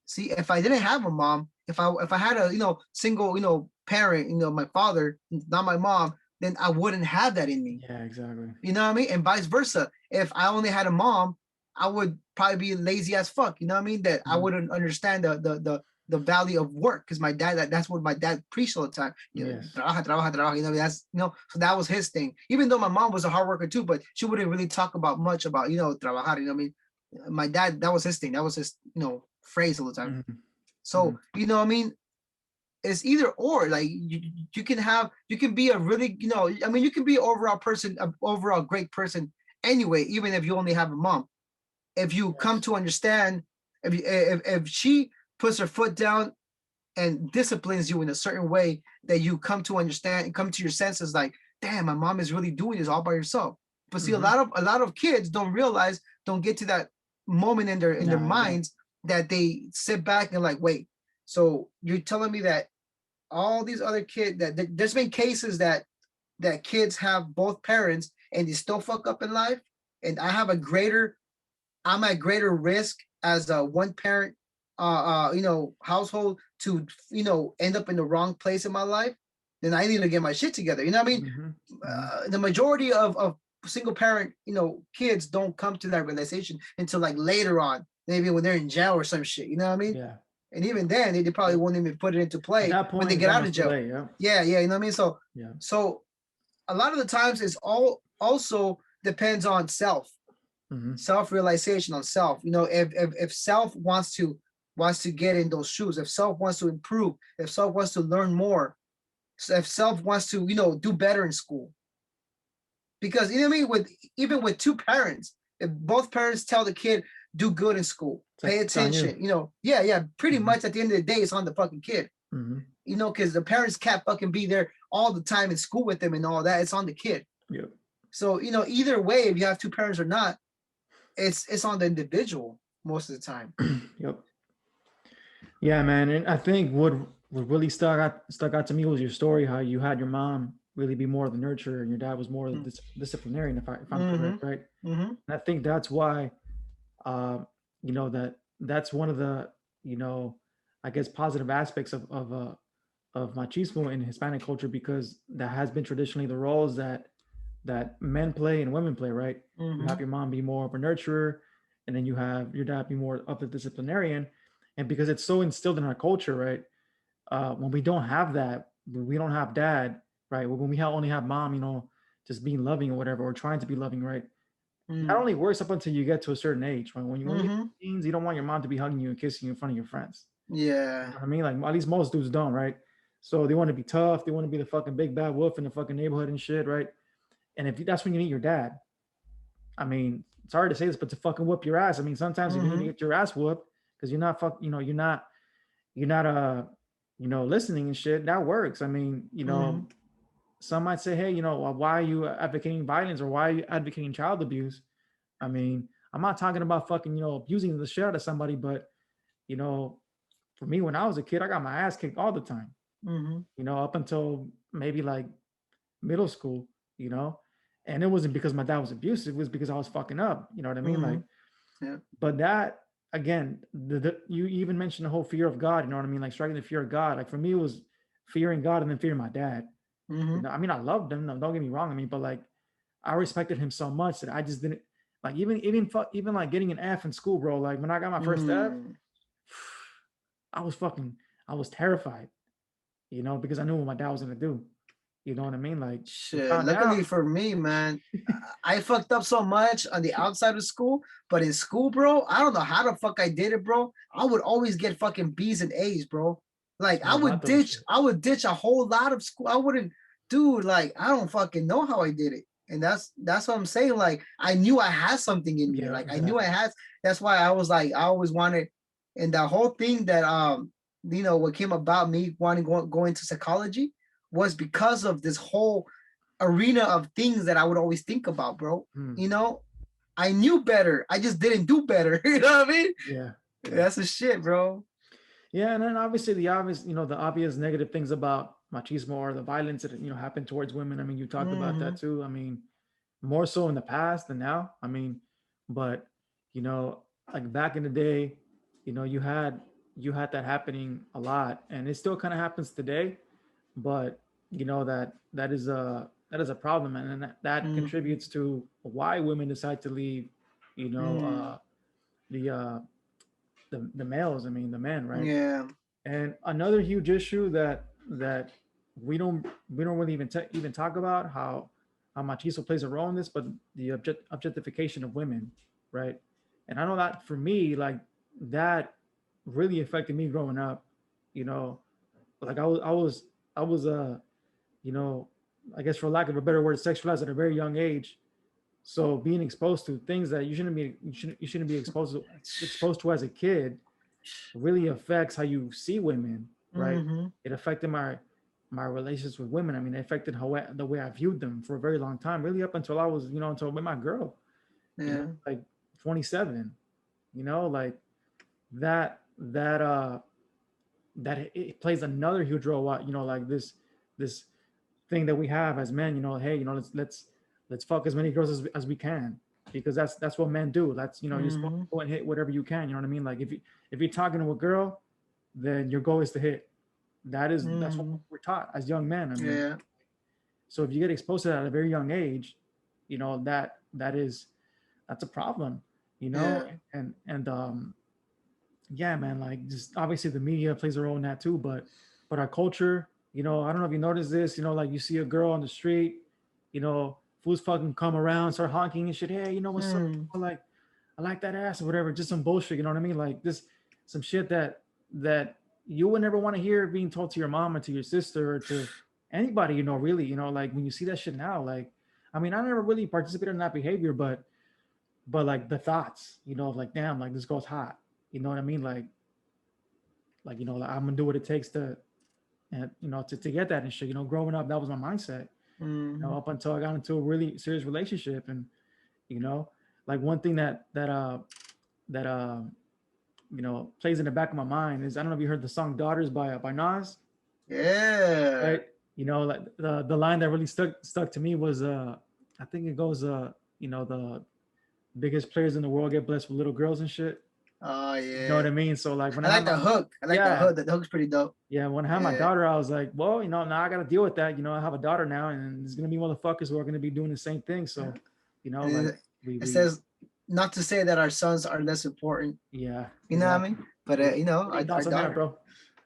see, if I didn't have a mom, if I had a single parent, my father, not my mom, then I wouldn't have that in me. Yeah, exactly. You know what I mean? And vice versa. If I only had a mom, I would probably be lazy as fuck. You know what I mean? That I wouldn't understand the value of work, because my dad, that's what my dad preached all the time. Yes. Trabaja, trabaja, trabaja. That's so that was his thing. Even though my mom was a hard worker too, but she wouldn't really talk about much about trabajar. You know what I mean? My dad, that was his thing. That was his phrase all the time. So you know what I mean? It's either or. Like you can be a really you can be an overall person, an overall great person anyway, even if you only have a mom. If you come to understand, if she puts her foot down and disciplines you in a certain way, that you come to understand and come to your senses, like, damn, my mom is really doing this all by herself. But see, a lot of kids don't get to that moment in their minds, that they sit back and like, wait, so you're telling me that all these other kids, that there's been cases that kids have both parents and they still fuck up in life, and I'm at greater risk as a one parent household to end up in the wrong place in my life, then I need to get my shit together. You know what I mean? The majority of single parent kids don't come to that realization until like later on, maybe when they're in jail or some shit. You know what I mean? Yeah. And even then, they probably won't even put it into play when they get out of jail. Yeah, you know what I mean? So so a lot of the times it's all also depends on self-realization on self. If self wants to get in those shoes, if self wants to improve, if self wants to learn more, if self wants to do better in school. Because you know what I mean, even with two parents, if both parents tell the kid, do good in school, pay attention, pretty much at the end of the day, it's on the fucking kid. Because the parents can't fucking be there all the time in school with them and all that. It's on the kid. Yep. So either way, if you have two parents or not, it's on the individual most of the time. Yep. Yeah, man. And I think what really stuck out to me was your story, how you had your mom really be more of the nurturer and your dad was more of the disciplinarian, if I'm correct, right? And I think that's why that's one of the I guess positive aspects of machismo in Hispanic culture, because that has been traditionally the roles that men play and women play, right? You have your mom be more of a nurturer, and then you have your dad be more of the disciplinarian. And because it's so instilled in our culture, right? When we don't have that, we don't have dad, right? When we only have mom, just being loving or whatever, or trying to be loving, right? That only works up until you get to a certain age, right? When you get teens, you don't want your mom to be hugging you and kissing you in front of your friends. Yeah. You know what I mean? Like, at least most dudes don't, right? So they want to be tough. They want to be the fucking big bad wolf in the fucking neighborhood and shit, right? And if that's when you need your dad, I mean, it's hard to say this, but to fucking whoop your ass. I mean, sometimes if you need to get your ass whooped because you're not listening and shit, that works. I mean, some might say, hey, why are you advocating violence, or why are you advocating child abuse? I mean, I'm not talking about fucking, abusing the shit out of somebody, but, for me, when I was a kid, I got my ass kicked all the time, up until maybe like middle school, and it wasn't because my dad was abusive, it was because I was fucking up. You know what I mean? Like, but that, again, you even mentioned the whole fear of God, you know what I mean? Like striking the fear of God. Like for me, it was fearing God and then fearing my dad. I mean, I loved him. Don't get me wrong. I mean, but like, I respected him so much that I just didn't like even like getting an F in school, bro. Like when I got my first F, I was terrified, because I knew what my dad was gonna do. You know what I mean? Like, shit. Luckily for me, man, I fucked up so much on the outside of school, but in school, bro, I don't know how the fuck I did it, bro. I would always get fucking B's and A's, bro. Like I would ditch a whole lot of school. I wouldn't, dude. Like I don't fucking know how I did it, and that's what I'm saying. Like I knew I had something in me. Yeah, like exactly. I knew I had. That's why I was like I always wanted, and the whole thing that what came about me wanting go into psychology was because of this whole arena of things that I would always think about, bro. I knew better. I just didn't do better. You know what I mean? Yeah. That's the shit, bro. Yeah, and then obviously the obvious, the obvious negative things about machismo or the violence that happened towards women. I mean, you talked about that Hmm. too. I mean, more so in the past than now. I mean, but you know, like back in the day, you had that happening a lot, and it still kind of happens today. But that is a problem, and that Hmm. contributes to why women decide to leave. You know, Hmm. the the males. I mean, the men, right? Yeah. And another huge issue that we don't really even talk about how machismo plays a role in this, but the objectification of women, right? And I know that for me, like that really affected me growing up. You know, like I was you know, I guess for lack of a better word, sexualized at a very young age. So being exposed to things that you shouldn't be exposed to as a kid really affects how you see women, right? Hmm. It affected my relationships with women. I mean, it affected the way I viewed them for a very long time, really up until I was, until with my girl, Yeah. like 27, like that it plays another huge role. What like this thing that we have as men. Hey, let's fuck as many girls as we can because that's what men do. That's you're supposed Hmm. to go and hit whatever you can. You know what I mean? Like if you're talking to a girl, then your goal is to hit. That's what Hmm. we're taught as young men. I mean, Yeah. so if you get exposed to that at a very young age, that's a problem. You know, Yeah. and yeah, man, like just obviously the media plays a role in that too, but our culture, I don't know if you notice this, like you see a girl on the street, fools fucking come around, start honking and shit. Hey, what's up? Hmm. Like, I like that ass or whatever. Just some bullshit. You know what I mean? Like this, some shit that you would never want to hear being told to your mom or to your sister or to anybody. Really. Like when you see that shit now, like, I mean, I never really participated in that behavior, but like the thoughts, of like, damn, like this girl's hot. You know what I mean? Like like, I'm gonna do what it takes to, and to get that and shit. Growing up, that was my mindset. Hmm. Up until I got into a really serious relationship, and you know, like one thing that plays in the back of my mind is I don't know if you heard the song "Daughters" by Nas, Yeah. right? Like the line that really stuck to me was I think it goes the biggest players in the world get blessed with little girls and shit. Oh You know what yeah. I mean? So like when I I had like my the hook. I like the yeah hook. The hook's pretty dope. yeah when I had my Yeah. daughter, I was like, well, now I got to deal with that. I have a daughter now, and there's gonna be motherfuckers who are gonna be doing the same thing. So like And we it we says not to say that our sons are less important. yeah, You know what I exactly. mean? But What are our, your our thoughts on that, daughter. bro?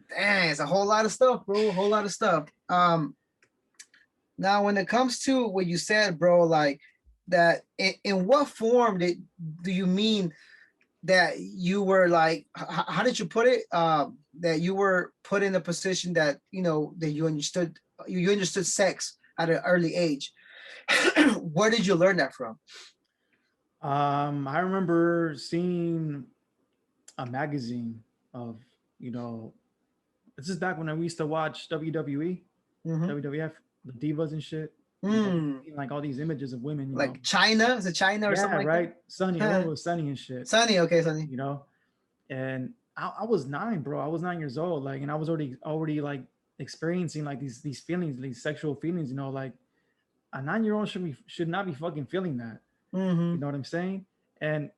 Dang, it's a whole lot of stuff, bro. A whole lot of stuff. Now when it comes to what you said, bro, like that, in what form do you mean that you were like? How did you put it? That you were put in a position that that you understood sex at an early age. Where did you learn that from? I remember seeing a magazine of, you know, this is back when we used to watch WWE, Mm-hmm. WWF, the divas and shit. Mm. Seeing, like all these images of women, Like China? Is it China or something yeah, like that? right. Sunny, I Huh. remember it was Sunny and shit, Sunny, okay, Sunny. you know, and I was 9, bro. I was 9 years old, like, and I was already like experiencing like these feelings, these sexual feelings, like a 9-year old should not be fucking feeling that. You Mm-hmm. know what I'm saying? And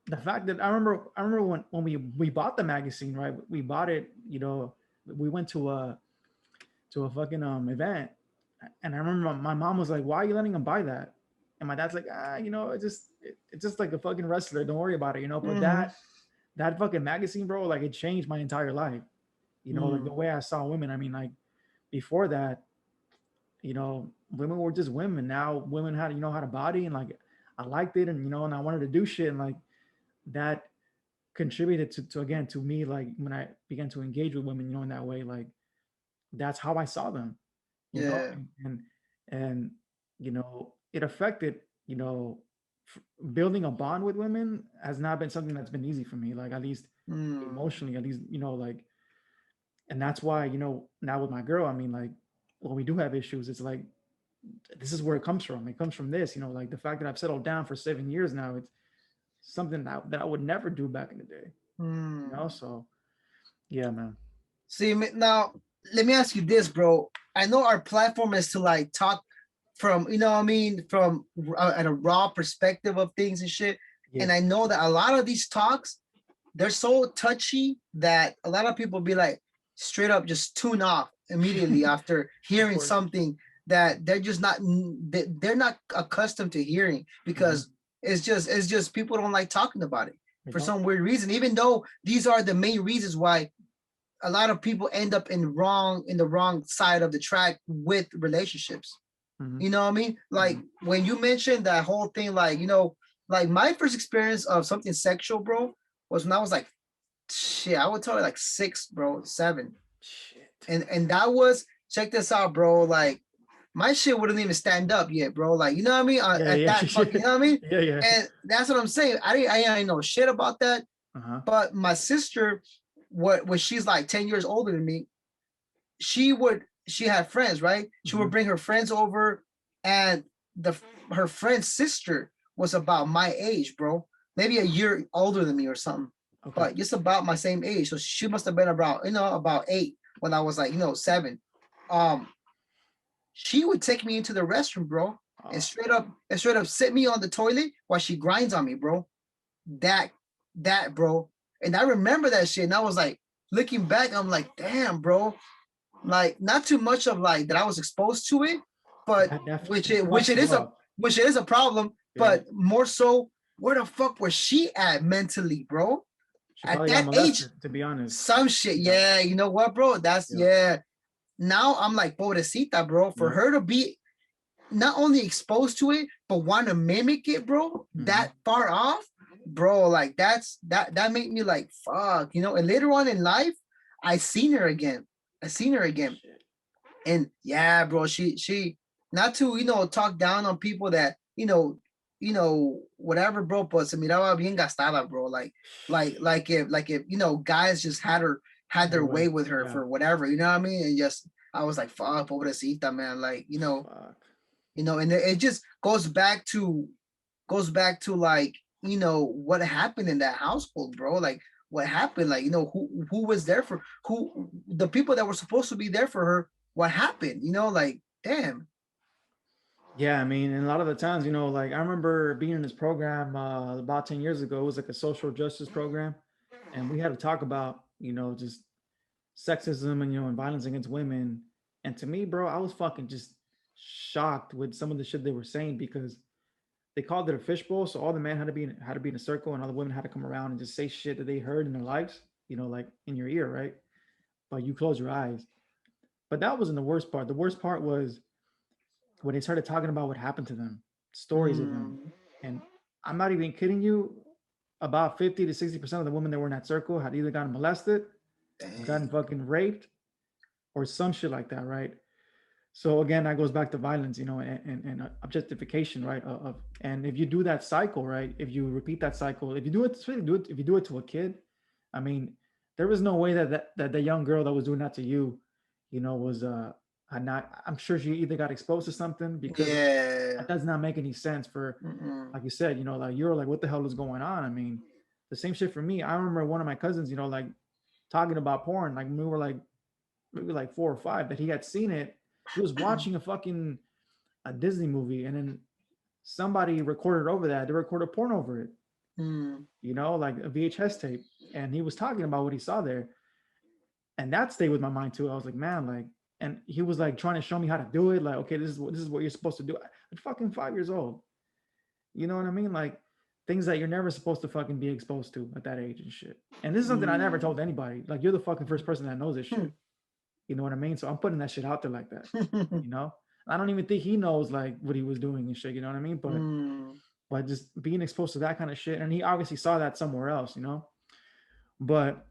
the fact that I remember when we bought the magazine, right? We bought it, we went to a fucking event, and I remember my mom was like, "Why are you letting him buy that?" And my dad's like, it's just like a fucking wrestler. Don't worry about it. But Mm-hmm. that fucking magazine, bro, like it changed my entire life. Like the Mm. way I saw women. I mean, like before that, women were just women. Now women had had a body, and like I liked it, and and I wanted to do shit, and like that contributed to again to me, like when I began to engage with women, in that way, like that's how I saw them, Yeah. and it affected, building a bond with women has not been something that's been easy for me, like at least Mm. emotionally, at least, like, and that's why, now with my girl, I mean, like when we do have issues, it's like this is where it comes from. It comes from this, like the fact that I've settled down for 7 years now. It's something that I would never do back in the day, Mm. so Yeah, man. See, now let me ask you this, bro. I know our platform is to like talk from, you know what I mean, from at a raw perspective of things and shit. Yeah. And I know that a lot of these talks, they're so touchy that a lot of people be like straight up just tune off immediately after Of hearing course. something that they're just not they're not accustomed to hearing Mhm. because it's just people don't like talking about it You for know? some weird reason, even though these are the main reasons why a lot of people end up in the wrong side of the track with relationships. Mhm. You know what I mean? Like when you mentioned that whole thing, like, like my first experience of something sexual, bro, was when I was like, shit, I would tell you like 6, bro, 7. Shit. And that was, check this out, bro. Like my shit wouldn't even stand up yet, bro. Like, you know what I mean? Yeah, At yeah, that fucking, you know what I mean? yeah, yeah. And that's what I'm saying. I ain't know shit about that. Uh-huh. But my sister, what she's like 10 years older than me, she had friends, right? She would Mhm. bring her friends over, and the her friend's sister was about my age, bro. Maybe a year older than me or something, Okay. but just about my same age. So she must have been about, about 8 when I was like, 7. Um, she would take me into the restroom, bro, and Oh, straight up sit me on the toilet while she grinds on me, bro. That that, bro. And I remember that shit. And I was like, looking back, I'm like, damn, bro, like not too much of like that I was exposed to it, but that fucks you up. which it is a problem, Yeah. but more so, where the fuck was she at mentally, bro? She At probably got that age, molested, to be honest. some shit. Yeah. Yeah, you know what, bro? That's, Yeah. yeah. Now I'm like, pobrecita, bro. For Yep. her to be not only exposed to it, but want to mimic it, bro, Mhm. that far off, bro. Like that made me like, fuck, And later on in life, I seen her again. I seen her again. Shit. And yeah, bro, she not to, talk down on people that, whatever, bro, but se miraba bien gastada, bro. Like if guys just had Their their way way. with her Yeah. for whatever, you know what I mean? And just I was like, fuck, pobrecita, man. Like, Fuck. and it just goes back to like, what happened in that household, bro. Like what happened, like, who was there for who the people that were supposed to be there for her, what happened, like, damn. Yeah, I mean, and a lot of the times, like I remember being in this program about 10 years ago. It was like a social justice program. And we had to talk about, just sexism and, and violence against women. And to me, bro, I was fucking just shocked with some of the shit they were saying because they called it a fishbowl. So all the men had to be in a circle and all the women had to come around and just say shit that they heard in their lives, like in your ear, right? But you close your eyes. But that wasn't the worst part. The worst part was when they started talking about what happened to them, stories of them. Mm, And I'm not even kidding you, about 50 to 60% of the women that were in that circle had either gotten molested, gotten dang. fucking raped, or some shit like that, right? So again, that goes back to violence, and objectification, right? And if you do that cycle, right? If you repeat that cycle, if you do it, if you do it to a kid, I mean, there was no way that the young girl that was doing that to you, was had not. I'm sure she either got exposed to something because Yeah. that does not make any sense for, Mm-mm. like you said, like you're like, what the hell is going on? I mean, the same shit for me. I remember one of my cousins, like talking about porn, like we were like maybe like 4 or 5, that he had seen it. He was watching a Disney movie, and then somebody recorded over that. They recorded porn over it, Mm. like a VHS tape. And he was talking about what he saw there, and that stayed with my mind too. I was like, man, like, and he was like trying to show me how to do it. Like, okay, this is what you're supposed to do. I'm fucking 5 years old. You know what I mean? Like things that you're never supposed to fucking be exposed to at that age and shit. And this is something I never Mm. told anybody. Like you're the fucking first person that knows this Hmm. shit. You know what I mean? So I'm putting that shit out there like that. You know, I don't even think he knows like what he was doing and shit. You know what I mean? Mm. But just being exposed to that kind of shit, and he obviously saw that somewhere else. But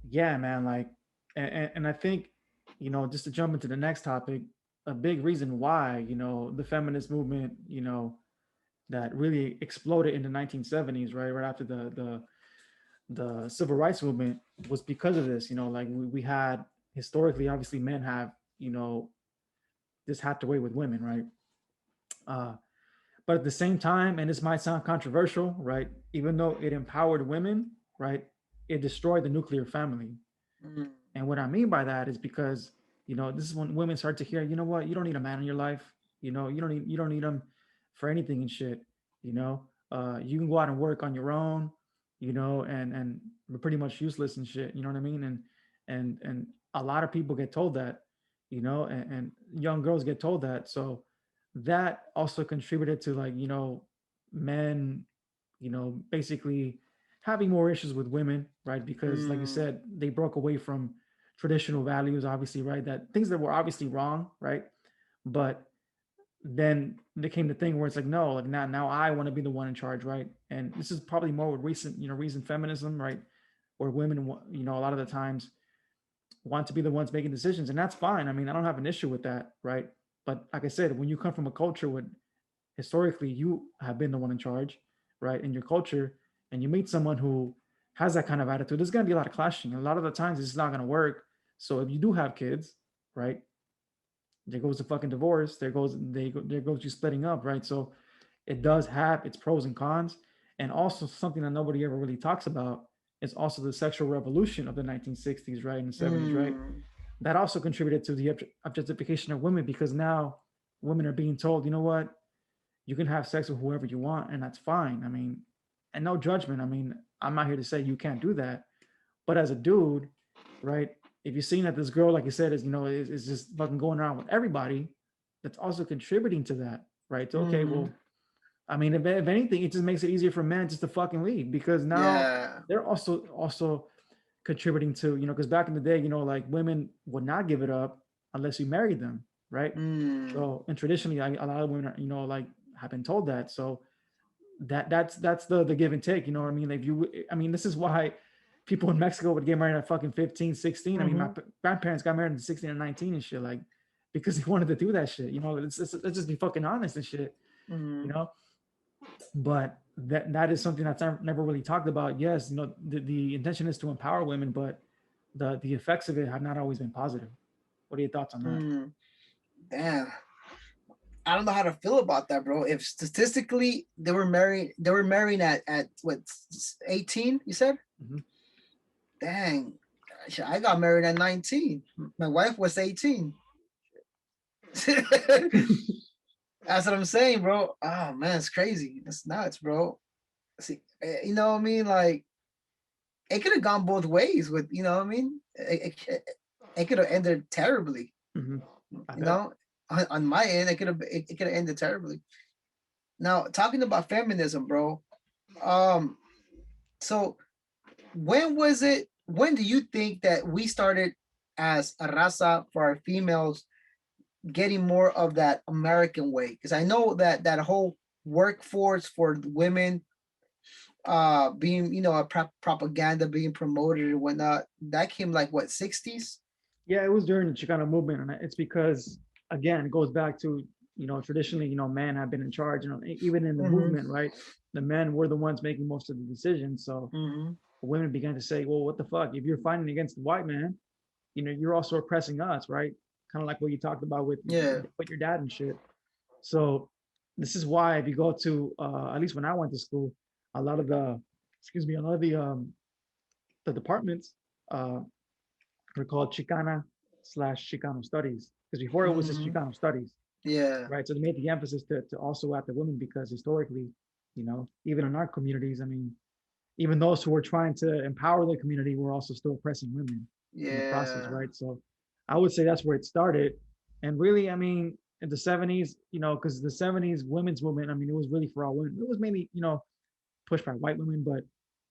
yeah, man, like, and I think, just to jump into the next topic, a big reason why the feminist movement, that really exploded in the 1970s, right after the civil rights movement, was because of this. Like we had historically, obviously, men have just had to wait with women, right? Uh, but at the same time, and this might sound controversial, right? Even though it empowered women, right, it destroyed the nuclear family. Mm. And what I mean by that is because, this is when women start to hear, you know what, you don't need a man in your life. You don't need them for anything and shit. You can go out and work on your own, and we're pretty much useless and shit. You know what I mean? And a lot of people get told that, and young girls get told that. So that also contributed to, like, men, basically having more issues with women, right? Because, like you Mm. said, they broke away from traditional values, obviously, right? That things that were obviously wrong, right? But then there came the thing where it's like, no, like now I want to be the one in charge, right? And this is probably more with recent feminism, right? Where women, a lot of the times want to be the ones making decisions, and that's fine. I mean, I don't have an issue with that, right? But like I said, when you come from a culture where historically you have been the one in charge, right, in your culture, and you meet someone who has that kind of attitude, there's going to be a lot of clashing. A lot of the times it's not going to work. So if you do have kids, right, there goes the fucking divorce. There goes you splitting up, right? So it does have its pros and cons, and also something that nobody ever really talks about is also the sexual revolution of the 1960s, right, and the 70s, right? Mm. That also contributed to the objectification of women, because now women are being told, you know what, you can have sex with whoever you want, and that's fine. I mean, and no judgment. I mean, I'm not here to say you can't do that, but as a dude, right? If you're seeing that this girl, like you said, is just fucking going around with everybody, that's also contributing to that, right? So, okay, well, Mm. I mean, if anything, it just makes it easier for men just to fucking leave, because now Yeah. they're also contributing to, because back in the day, like, women would not give it up unless you married them, right? Mm. So, and traditionally, a lot of women are, like, have been told that. So that's the give and take. You know what I mean? Like, I mean, this is why people in Mexico would get married at fucking 15, 16. I mean, my Mm-hmm. grandparents got married at 16 and 19 and shit, like, because they wanted to do that shit. Let's just be fucking honest and shit. You Mm. know, but that is something that's never really talked about. Yes, the intention is to empower women, but the effects of it have not always been positive. What are your thoughts on that? Mm. Damn. I don't know how to feel about that, bro. If statistically they were married at what, 18, you said? Mm-hmm. Dang. I got married at 19. My wife was 18. That's what I'm saying, bro. Oh man, it's crazy. That's nuts, bro. See, you know what I mean? Like, it could have gone both ways with, you know what I mean? It could have ended terribly, Mm-hmm. I you bet. know? On my end, it could have ended terribly. Now, talking about feminism, bro. Um, so when do you think that we started as a raza for our females getting more of that American way? Because I know that that whole workforce for women being, a propaganda being promoted and whatnot, that came like what, 60s? Yeah, it was during the Chicano movement, and it's because, again, it goes back to, traditionally, men have been in charge. Even in the Mm-hmm. movement, right? The men were the ones making most of the decisions. So Mm-hmm. women began to say, well, what the fuck? If you're fighting against the white man, you're also oppressing us, right? Kind of like what you talked about Yeah. with your dad and shit. So this is why, if you go to, at least when I went to school, a lot of the, excuse me, a lot of the departments, uh, were called Chicana/Chicano studies, because before it was just Mm-hmm. Chicano studies, Yeah. right? So they made the emphasis to also add the women, because historically, even in our communities, I mean, even those who were trying to empower the community were also still oppressing women in the process, Yeah. right? So I would say that's where it started. And really, I mean, in the 70s, because the 70s women's movement, I mean, it was really for all women. It was mainly, pushed by white women, but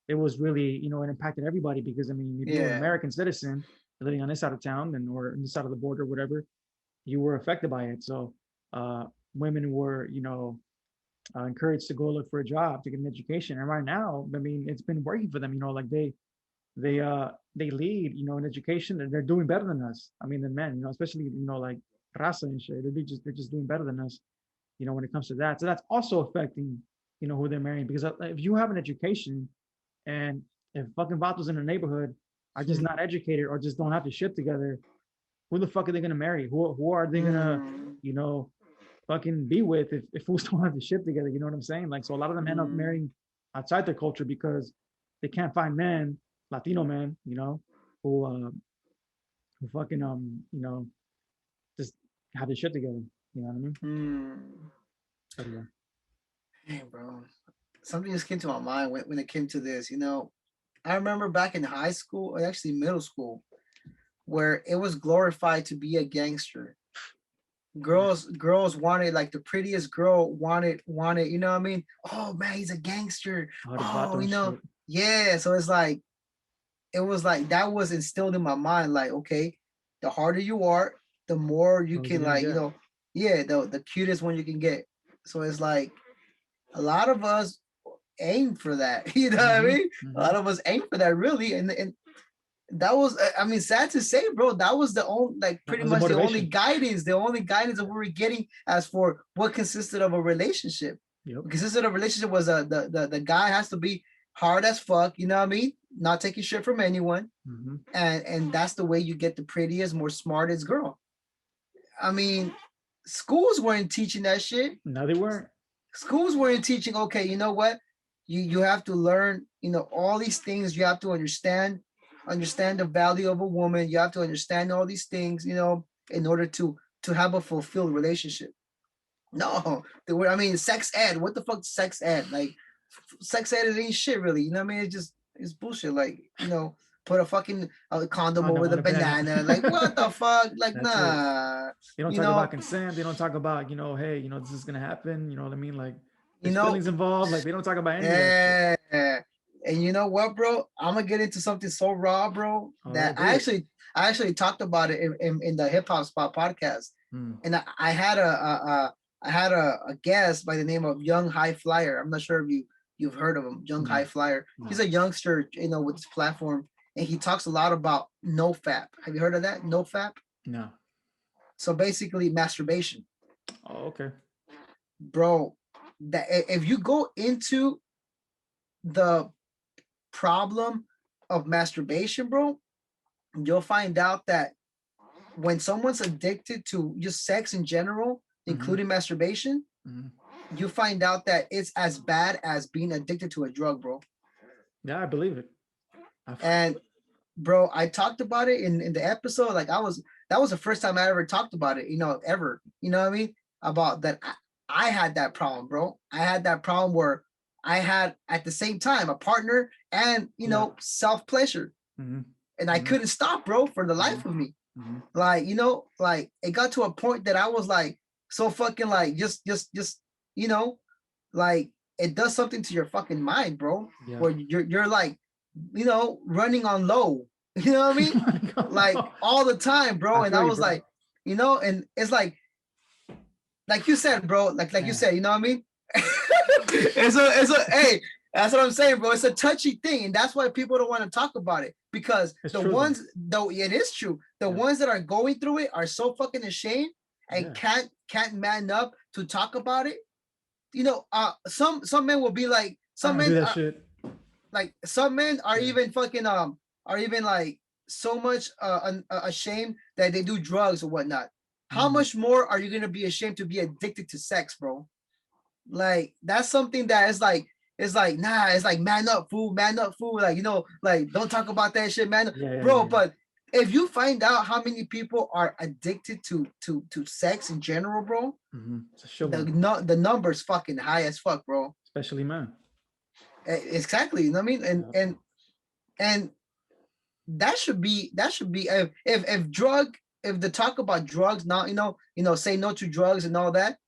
it was really, it impacted everybody, because, I mean, if you were an Yeah. American citizen living on this side of town, and or on this side of the border, whatever, you were affected by it. So uh, women were, encouraged to go look for a job, to get an education. And right now, I mean, it's been working for them. Like, they lead, in education, and they're doing better than us. I mean, than men. Especially, like raza and shit. They're just doing better than us. When it comes to that. So that's also affecting, who they're marrying, because if you have an education, and if fucking vatos in the neighborhood are just not educated, or just don't have to shit together, who the fuck are they gonna marry? Who are they gonna, Mm. you know, fucking be with, if fools don't have to shit together? You know what I'm saying? Like, so a lot of them end up Mm. marrying outside their culture, because they can't find men, Latino men, who fucking just have their shit together. You know what I mean? Hmm. But yeah. Hey, bro. Something just came to my mind when it came to this. I remember back in high school, or actually middle school, where it was glorified to be a gangster. Girls wanted, like, the prettiest girl wanted, you know what I mean? Oh man, he's a gangster. All the Oh, vato and shit. yeah. So it's like, it was like that was instilled in my mind, like, okay, the harder you are, the more you What was you can, gonna like, get? yeah, the cutest one you can get. So it's like a lot of us aim for that. You know what I Mm-hmm. mean? A Mm-hmm. lot of us aim for that, really. And that was, I mean, sad to say, bro, that was the only, like, That pretty was the much motivation. the only guidance that we were getting as for what consisted of a relationship. Yep. What consisted of a relationship was the guy has to be hard as fuck, you know what I mean? Not taking shit from anyone. Mm-hmm. And that's the way you get the prettiest, more smartest girl. I mean, schools weren't teaching that shit. No, they weren't. Schools weren't teaching, okay, you know what? You have to learn, all these things. You have to understand the value of a woman. You have to understand all these things, in order to have a fulfilled relationship. No, I mean, sex ed. What the fuck, sex ed? Like, sex ed ain't shit, really. You know what I mean? It's bullshit. Like, put a fucking condom Condom over on the a banana. banana. Like, what the fuck? Like, That's it. nah. They don't You talk about know, consent. They don't talk about, hey, this is gonna happen. You know what I mean? Like, you there's know, feelings involved. Like, they don't talk about any of that shit. yeah. And you know what, bro? I'm gonna get into something so raw, bro, All that right, do it. I actually talked about it in the Hip Hop Spot podcast. Hmm. And I had a guest by the name of Young High Flyer. I'm not sure if you've heard of him, Young High No, Flyer. He's no, a youngster, with this platform, and he talks a lot about NoFap. Have you heard of that? NoFap? no. So basically, masturbation, Oh, okay. bro. That if you go into the problem of masturbation, bro, you'll find out that when someone's addicted to just sex in general, Mm-hmm. including masturbation, Mm-hmm. you find out that it's as bad as being addicted to a drug, bro. Yeah, I believe it. And bro, I talked about it in the episode. Like, that was the first time I ever talked about it, ever. You know what I mean? About that. I had that problem, bro. I had that problem where I had at the same time a partner and, Yeah. self pleasure. Mm-hmm. And I Mm-hmm. couldn't stop, bro, for the life of me. Mm-hmm. Like, like, it got to a point that I was like so fucking, like, just you know like, it does something to your fucking mind, bro, Yeah. where you're like, running on low. You know what I mean? Like, all the time, bro. I And feel I you, was bro. like, and it's like you said, bro, like you Man, said, you know what I mean? It's a hey, that's what I'm saying, bro. It's a touchy thing, and that's why people don't want to talk about it, because it's the true though. ones, though, it is true. The Yeah. ones that are going through it are so fucking ashamed and Yeah. can't man up to talk about it. Some men will be like, I some don't do men that are shit. like, some men are Yeah. even fucking are even like so much ashamed that they do drugs or whatnot. How Mm. much more are you gonna be ashamed to be addicted to sex, bro? Like, that's something that is like, nah, it's like, man up, fool, man up, fool. Like, like, don't talk about that shit, man. Yeah, yeah, Bro, yeah. but if you find out how many people are addicted to sex in general, bro, Mm-hmm. It's a show the one, no, the number's fucking high as fuck, bro. especially men. Exactly, you know what I mean? And Yeah. and that should be if the talk about drugs now, say no to drugs and all that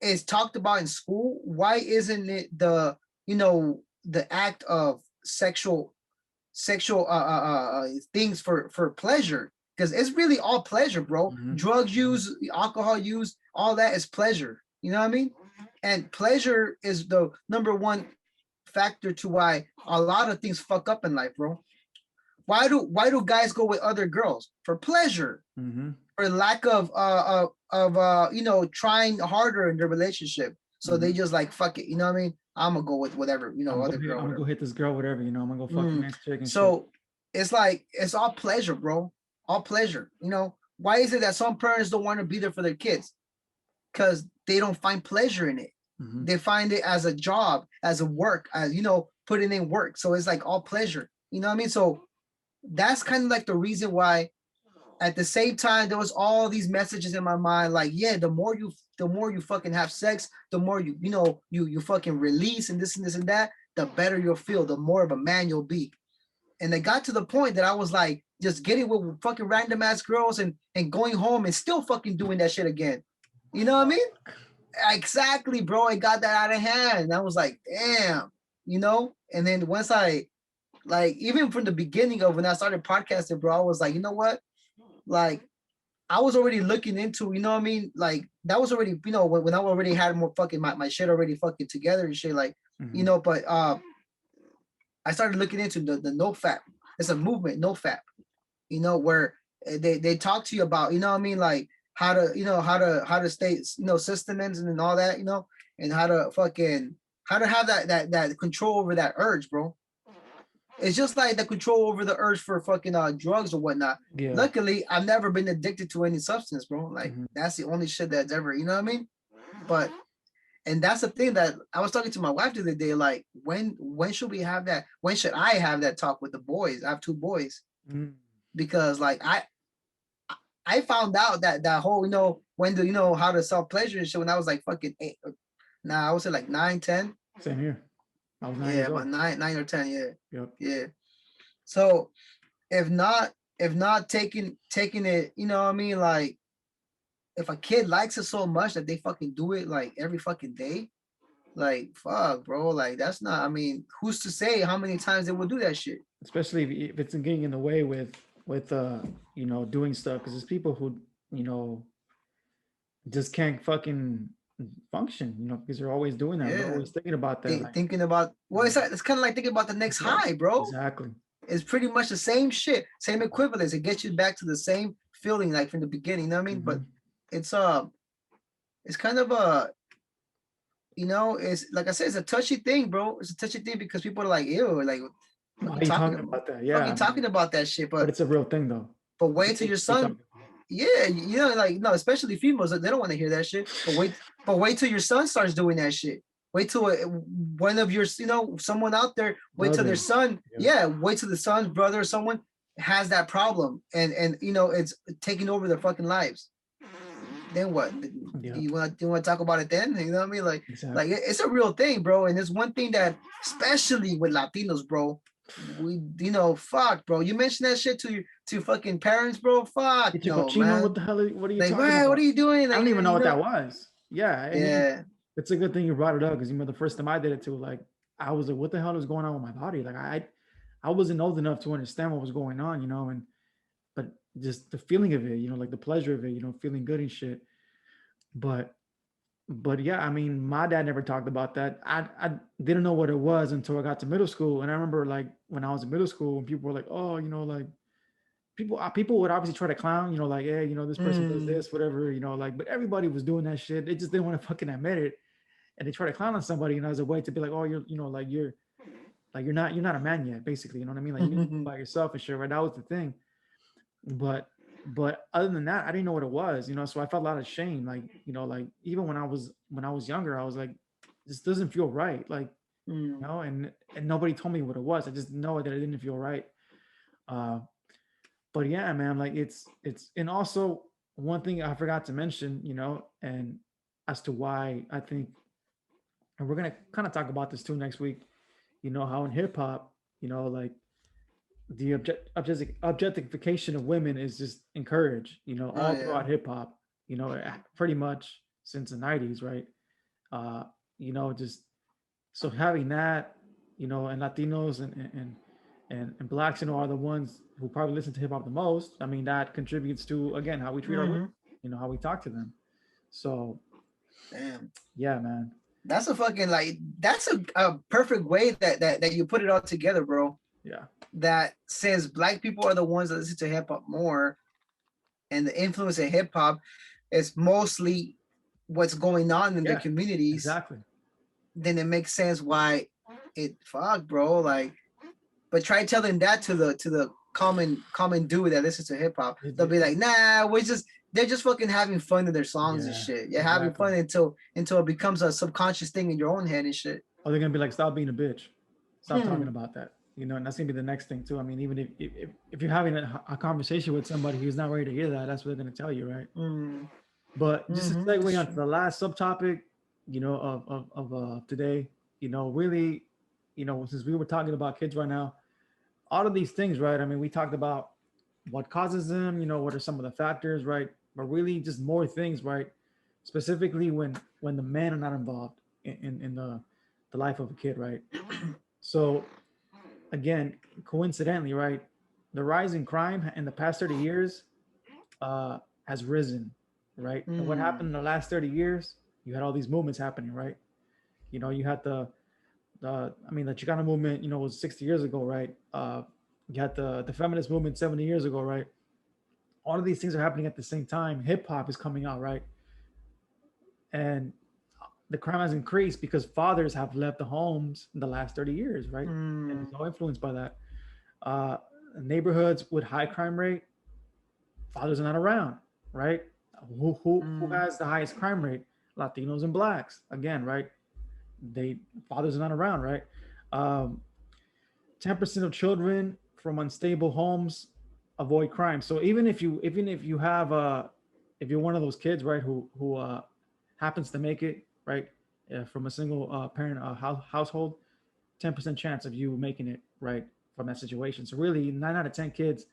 is talked about in school, why isn't it the act of sexual things for pleasure? Because it's really all pleasure, bro. Mm-hmm. Drug Mm-hmm. use, alcohol use, all that is pleasure. You know what I mean? And pleasure is the number one factor to why a lot of things fuck up in life, bro. Why do guys go with other girls? For pleasure, Mm-hmm. for lack of trying harder in their relationship. So they Mm-hmm. just like, fuck it, you know what I mean? I'm gonna go with whatever, other girl, I'm gonna go whatever. hit this girl, whatever. I'm gonna go fuck the man's chick and shit. So it's like, it's all pleasure, bro. All pleasure. Why is it that some parents don't want to be there for their kids? Because they don't find pleasure in it. Mm-hmm. They find it as a job, as a work, as putting in work. So it's like all pleasure. You know what I mean? So that's kind of like the reason why at the same time there was all these messages in my mind like, yeah, the more you fucking have sex, the more you fucking release and this and that, the better you'll feel, the more of a man you'll be. And it got to the point that I was like just getting with fucking random ass girls and going home and still fucking doing that shit again. You know what I mean? Exactly, bro. It got that out of hand. And I was like, damn, And then once I, like, even from the beginning of when I started podcasting, bro, I was like, you know what? Like, I was already looking into, you know what I mean? Like, that was already, when I already had more fucking my shit already fucking together and shit, like, but I started looking into the no fap. It's a movement, no fap, where they talk to you about, you know what I mean? Like, how to stay, sustenance and all that, and how to have that control over that urge, bro. It's just like the control over the urge for fucking drugs or whatnot. Yeah. Luckily, I've never been addicted to any substance, bro. Like, that's the only shit that's ever, you know what I mean? But, and that's the thing that I was talking to my wife the other day, like, when should we have that? When should I have that talk with the boys? I have 2 boys. Because, like, I found out that whole, when the, how to self pleasure and shit when I was like fucking 8. Nah, I would say like 9, 10. Same here. I was 9 years old. About 9 or 10, yeah. Yep. Yeah. So if not taking it, you know what I mean? Like, if a kid likes it so much that they fucking do it like every fucking day, like, fuck, bro. Like, that's not, I mean, who's to say how many times they will do that shit? Especially if it's getting in the way with doing stuff, because there's people who, just can't fucking function, because they're always doing that. They're always thinking about that. Thinking about, well, it's kind of like thinking about the next high, bro. Exactly. It's pretty much the same shit, same equivalence. It gets you back to the same feeling like from the beginning, you know what I mean? But it's kind of a, it's like I said, it's a touchy thing, bro. It's a touchy thing because people are like, ew, like, why are you talking about that? Yeah, talking about that shit, but it's a real thing though. But wait till your son, yeah, like, no, especially females, they don't want to hear that shit. But wait till your son starts doing that shit. Wait till one of your, someone out there, wait till their son, wait till the son's brother or someone has that problem and it's taking over their fucking lives. Then what? You want to talk about it then? You know what I mean? Like, like it's a real thing, bro. And it's one thing that, especially with Latinos, bro, we, fuck, bro. You mentioned that shit to fucking parents, bro. Fuck, no, man. What the hell? What are you like, talking about? What are you doing? Like, I don't even know what that was. Yeah. Yeah. It's a good thing you brought it up because the first time I did it too, like, I was like, what the hell is going on with my body? Like, I wasn't old enough to understand what was going on, but just the feeling of it, like the pleasure of it, feeling good and shit. But yeah, I mean, my dad never talked about that. I didn't know what it was until I got to middle school. And I remember, like, when I was in middle school and people were like, oh, like, people would obviously try to clown, like, hey, this person does this, whatever, like, but everybody was doing that shit. They just didn't want to fucking admit it. And they try to clown on somebody, as a way to be like, oh, you're not a man yet, basically, you know what I mean? Like, you need to be by yourself and shit, right? That was the thing. But other than that, I didn't know what it was, so I felt a lot of shame. Like, like, even when I was younger, I was like, this doesn't feel right. Like, and nobody told me what it was. I just know that it didn't feel right. But yeah, man, like, it's, and also one thing I forgot to mention, and as to why I think, and we're going to kind of talk about this too next week, how in hip hop, like, the objectification of women is just encouraged, all throughout hip hop, pretty much since the 90s, right? Just, so having that, and Latinos and blacks, are the ones who probably listen to hip hop the most. I mean, that contributes to, again, how we treat our women, how we talk to them. So, damn, yeah, man. That's a fucking, like, that's a perfect way that you put it all together, bro. Yeah. That since black people are the ones that listen to hip hop more, and the influence of hip hop is mostly what's going on in their communities. Exactly. Then it makes sense why fuck, bro. Like, but try telling that to the common dude that listens to hip hop. They'll be like, nah, they're just fucking having fun in their songs and shit. You're having fun until it becomes a subconscious thing in your own head and shit. Oh, they're gonna be like, stop being a bitch. Stop talking about that. And that's gonna be the next thing too. I mean, even if you're having a conversation with somebody who's not ready to hear that, that's what they're gonna tell you, right? Mm, But just to that's segue onto true. the last subtopic, of today, really, since we were talking about kids right now, all of these things, right? I mean, we talked about what causes them, what are some of the factors, right? But really, just more things, right? Specifically, when the men are not involved in the life of a kid, right? So again, coincidentally, right, the rise in crime in the past 30 years uh, has risen, right? And what happened Mm, in the last 30 years? You had all these movements happening, right? You had the Chicano movement, was 60 years ago, right? You had the feminist movement 70 years ago, right? All of these things are happening at the same time. Hip hop is coming out, right? And the crime has increased because fathers have left the homes in the last 30 years, right? And it's mm, all influenced by that. Uh, Neighborhoods with high crime rate, fathers are not around, right? Who mm, has the highest crime rate? Latinos and blacks. Again, right? They Fathers are not around, right? Um, 10% of children from unstable homes avoid crime. So even if you have if you're one of those kids, right, who happens to make it, right, from a single parent household, 10% chance of you making it, right, from that situation. So really, 9 out of 10 kids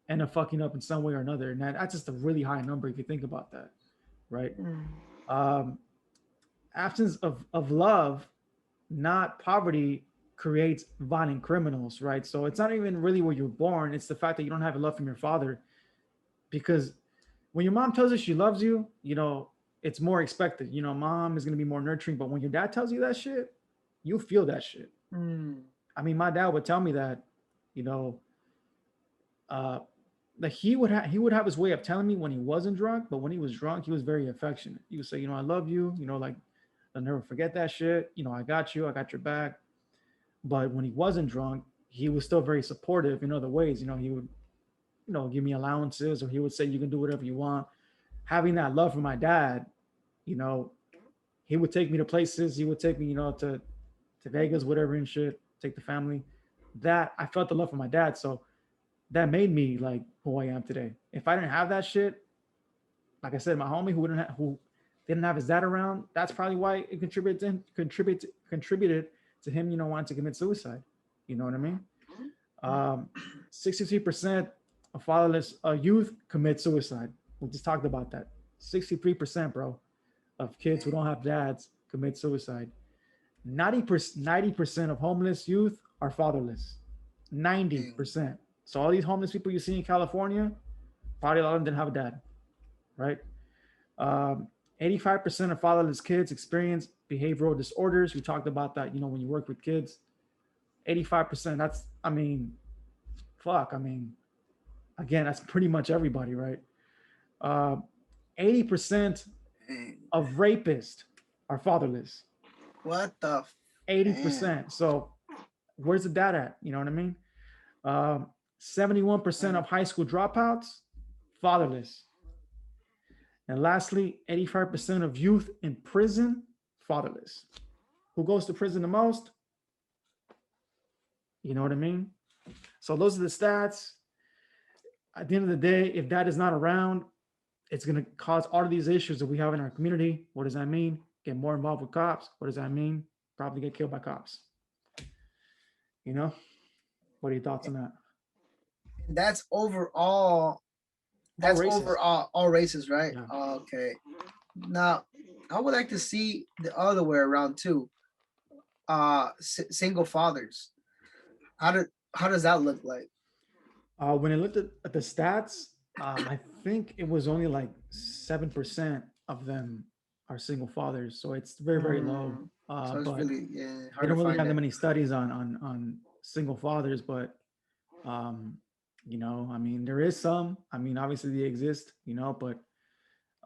end up fucking up in some way or another, and that's just a really high number if you think about that, right? mm, Um, Absence of love, not poverty, creates violent criminals, right? So it's not even really where you're born, it's the fact that you don't have love from your father. Because when your mom tells you she loves you, it's more expected. Mom is going to be more nurturing, but when your dad tells you that shit, you feel that shit. mm, I mean, my dad would tell me that, you know uh that he would have his way of telling me when he wasn't drunk, but when he was drunk he was very affectionate. He would say, I love you, like, I'll never forget that shit. I got your back. But when he wasn't drunk, he was still very supportive in other ways. He would, give me allowances, or he would say, you can do whatever you want. Having that love for my dad, you know, he would take me to places. He would take me, to Vegas, whatever and shit, take the family. That I felt the love for my dad. So that made me like who I am today. If I didn't have that shit, like I said, my homie who didn't have his dad around, that's probably why it contributed to him, wanting to commit suicide. You know what I mean? 63% of fatherless youth commit suicide. We just talked about that. 63%, bro, of kids who don't have dads commit suicide. 90% of homeless youth are fatherless. damn. 90%. So all these homeless people you see in California, probably a lot of them didn't have a dad, right? 85% of fatherless kids experience behavioral disorders. We talked about that, when you work with kids. 85%, that's, I mean, fuck. I mean, again, that's pretty much everybody, right? Uh, 80% Dang. of rapists are fatherless. What the? 80%. Damn. So where's the dad at? You know what I mean? 71% of high school dropouts, fatherless. And lastly, 85% of youth in prison, fatherless. Who goes to prison the most? You know what I mean? So those are the stats. At the end of the day, if dad is not around, it's going to cause all of these issues that we have in our community. What does that mean? Get more involved with cops. What does that mean? Probably get killed by cops. You know? What are your thoughts on that? And that's overall. All That's races. overall all races, right? Yeah. Okay. Now, I would like to see the other way around too. Single fathers. How do how does that look like? When I looked at the stats, I think it was only like 7% of them are single fathers. So it's very, very low. Mm, so it's But really they hard to don't really find have that it. many studies on single fathers. But I mean, there is some. I mean, obviously they exist, but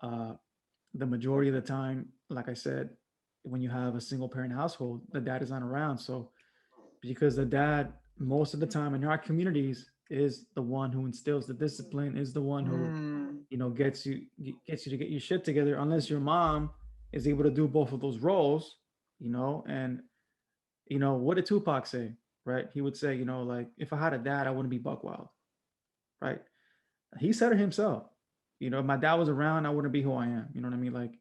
uh, the majority of the time, like I said, when you have a single parent household, the dad is not around. So because the dad, most of the time in our communities, is the one who instills the discipline, is the one who, Mm, gets you to get your shit together. Unless your mom is able to do both of those roles, and what did Tupac say? right? He would say, you know, like if I had a dad, I wouldn't be buck wild, right? He said it himself. You know, if my dad was around, I wouldn't be who I am. You know what I mean? Like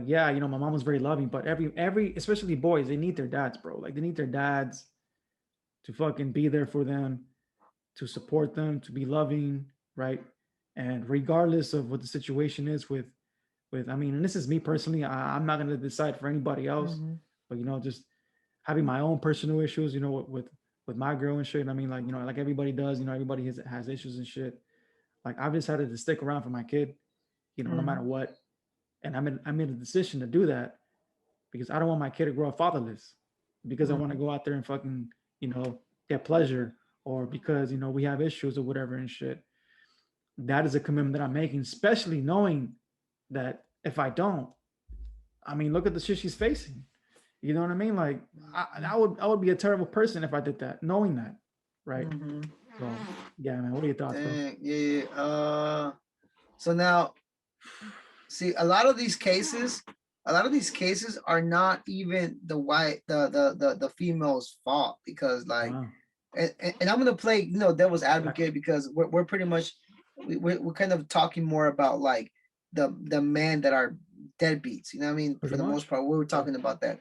yeah, you know, my mom was very loving, but every especially boys, they need their dads, bro. Like they need their dads to fucking be there for them, to support them, to be loving, right? And regardless of what the situation is with I mean, and this is me personally, I'm not gonna decide for anybody else, Mm-hmm. but you know, just having my own personal issues, you know, with my girl and shit. I mean, like, you know, like everybody does, you know, everybody has issues and shit. Like I've decided to stick around for my kid, you know, no matter Mm-hmm. what. And I made a decision to do that because I don't want my kid to grow up fatherless because I want to Mm-hmm. go out there and fucking, you know, get pleasure or because, you know, we have issues or whatever and shit. That is a commitment that I'm making, especially knowing that if I don't, I mean, look at the shit she's facing. You know what I mean? Like I would be a terrible person if I did that, knowing that. Right. Mm-hmm. So yeah, man. What are your thoughts, bro? Dang, yeah, yeah. So now, see, a lot of these cases are not even the white, the female's fault because, like, Wow. and I'm gonna play, you know, devil's Exactly. advocate because we're pretty much we're kind of talking more about like the men that are deadbeats. You know what I mean? Pretty For the most much. part, we were Yeah. talking about that.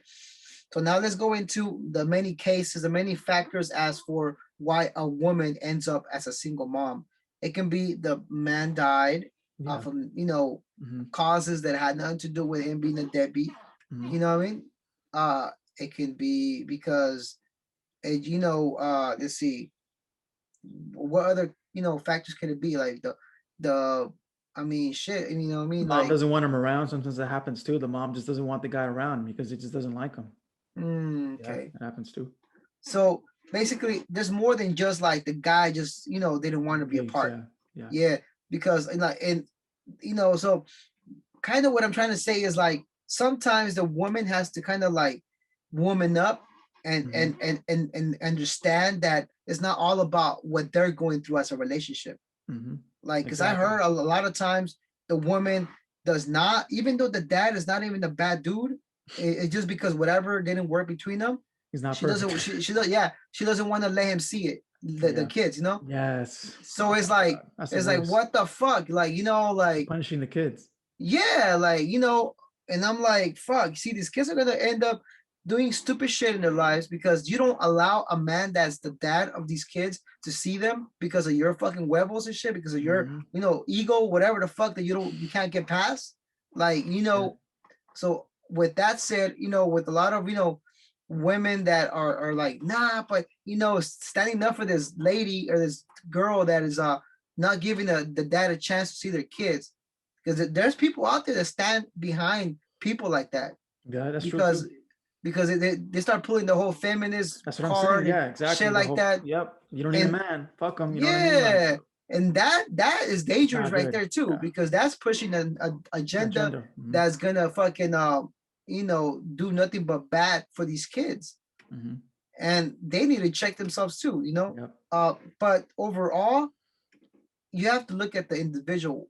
So now let's go into the many cases, the many factors as for why a woman ends up as a single mom. It can be the man died Yeah. from, you know, Mm-hmm. causes that had nothing to do with him being a deadbeat. Mm-hmm. You know what I mean? It can be because you know, let's see, what other, you know, factors can it be? Like the I mean shit, you know what I mean? Mom Like doesn't want him around. Sometimes that happens too. The mom just doesn't want the guy around because it just doesn't like him. Yeah, okay. that happens too. So basically there's more than just like the guy just, you know, didn't want to be Leaves. apart. Yeah. Yeah. Yeah, because and you know, so kind of what I'm trying to say is like sometimes the woman has to kind of like woman up Mm-hmm. and understand that it's not all about what they're going through as a relationship. Mm-hmm. Like, because I Exactly. heard a lot of times the woman does not, even though the dad is not even a bad dude, it's just because whatever didn't work between them. He's not She doesn't. perfect. She does. Yeah, she doesn't want to let him see it. The Yeah. kids, you know. Yes. So Oh my God. That's the it's like worst. what the fuck, like you know, like Punishing the kids. yeah, like you know, and I'm like, fuck. See, these kids are gonna end up doing stupid shit in their lives because you don't allow a man that's the dad of these kids to see them because of your fucking huevos and shit, because of your, Mm-hmm. you know, ego, whatever the fuck that you can't get past. Like, you Yeah. know, so with that said, you know, with a lot of, you know, women that are like, nah, but you know, standing up for this lady or this girl that is not giving the dad a chance to see their kids. Because there's people out there that stand behind people like that Yeah, that's true because too. they start pulling the whole feminist That's what I'm saying. card and Yeah, exactly. shit The like whole that. yep. You don't need a And man. Fuck him. You know what I mean? Like yeah, and that is it's dangerous not right good. there too, Yeah. because that's pushing an agenda Agenda. Mm-hmm. that's gonna fucking you know, do nothing but bad for these kids, Mm-hmm. and they need to check themselves too, you know. Yep. But overall, you have to look at the individual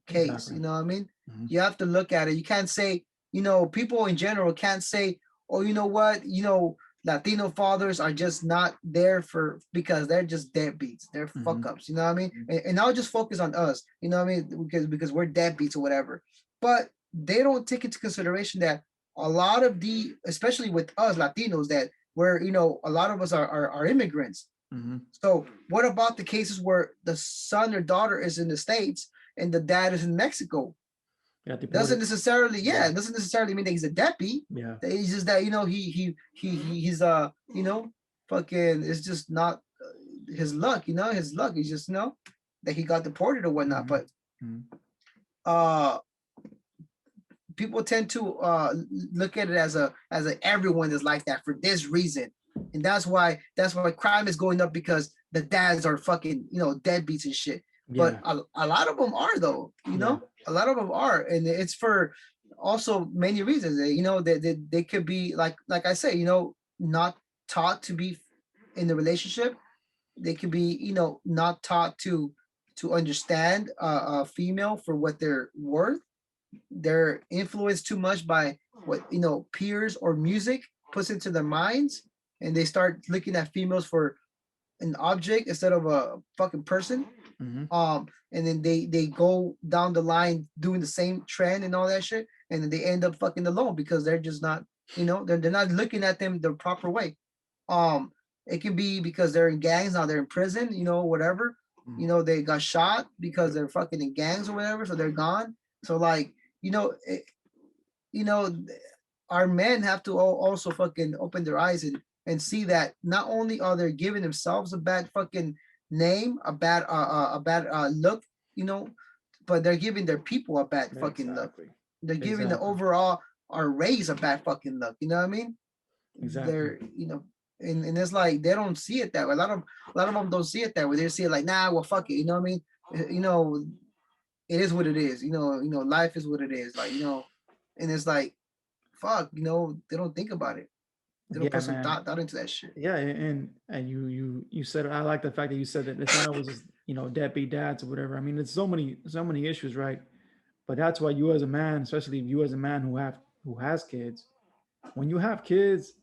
case. Exactly. You know what I mean? Mm-hmm. You have to look at it. You can't say, you know, people in general can't say, oh, you know what, you know, Latino fathers are just not there for because they're just deadbeats. They're Mm-hmm. fuck ups. You know what I mean? And I'll just focus on us. You know what I mean? Because we're deadbeats or whatever. But they don't take into consideration that a lot of the, especially with us Latinos, that we're, you know, a lot of us are immigrants. Mm-hmm. So what about the cases where the son or daughter is in the States and the dad is in Mexico? Got Doesn't deported. necessarily, yeah, Yeah. it doesn't necessarily mean that he's a deadbeat. Yeah. It's just that, you know, he's you know, fucking it's just not his luck, you know, his luck is just, you know, that he got deported or whatnot. Mm-hmm. But Mm-hmm. uh people tend to look at it as a everyone is like that for this reason. And that's why crime is going up, because the dads are fucking, you know, deadbeats and shit. But Yeah. a lot of them are though, you Yeah. know, a lot of them are, and it's for also many reasons. You know, they could be like I say, you know, not taught to be in the relationship. They could be, you know, not taught to understand a female for what they're worth. They're influenced too much by what, you know, peers or music puts into their minds, and they start looking at females for an object instead of a fucking person. Mm-hmm. And then they go down the line doing the same trend and all that shit, and then they end up fucking alone because they're just not, they're not looking at them the proper way. Um, it can be because they're in gangs now, they're in prison, whatever. They got shot because they're fucking in gangs or whatever, so they're gone. So like, you know, our men have to also fucking open their eyes and see that not only are they giving themselves a bad fucking name, a bad look, you know, but they're giving their people a bad fucking look. Exactly. They're giving the Exactly. overall our race a bad fucking look. You know what I mean? Exactly. They're, and it's like they don't see it that way. A lot of them don't see it that way. They see it like, nah, well, fuck it. You know what I mean? You know, it is what it is. Life is what it is. Like, and it's like, fuck, they don't think about it. They don't Yeah, put some man. thought into that shit. Yeah, and you said, I like the fact that you said that it's not always just, deadbeat dads or whatever. I mean, it's so many issues, right? But that's why you as a man, especially you as a man who has kids, when you have kids,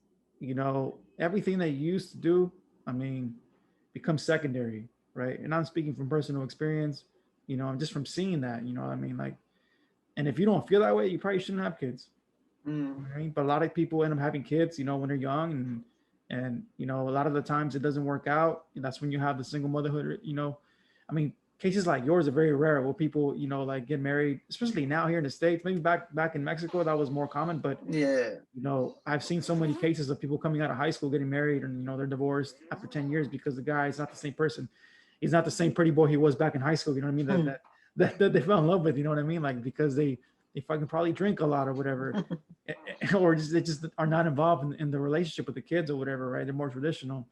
everything that you used to do, I mean, becomes secondary, right? And I'm speaking from personal experience, just from seeing that, what I mean? Like, and if you don't feel that way, you probably shouldn't have kids. Right? But a lot of people end up having kids, when they're young, and a lot of the times it doesn't work out. And that's when you have the single motherhood. I mean, cases like yours are very rare, where people, like get married, especially now here in the States. Maybe back in Mexico that was more common, but Yeah. I've seen so many cases of people coming out of high school getting married, and they're divorced after 10 years because the guy is not the same person. He's not the same pretty boy he was back in high school. You know what I mean? That they fell in love with. You know what I mean? Like, because they fucking probably drink a lot or whatever, or they just are not involved in the relationship with the kids or whatever, right? They're more traditional.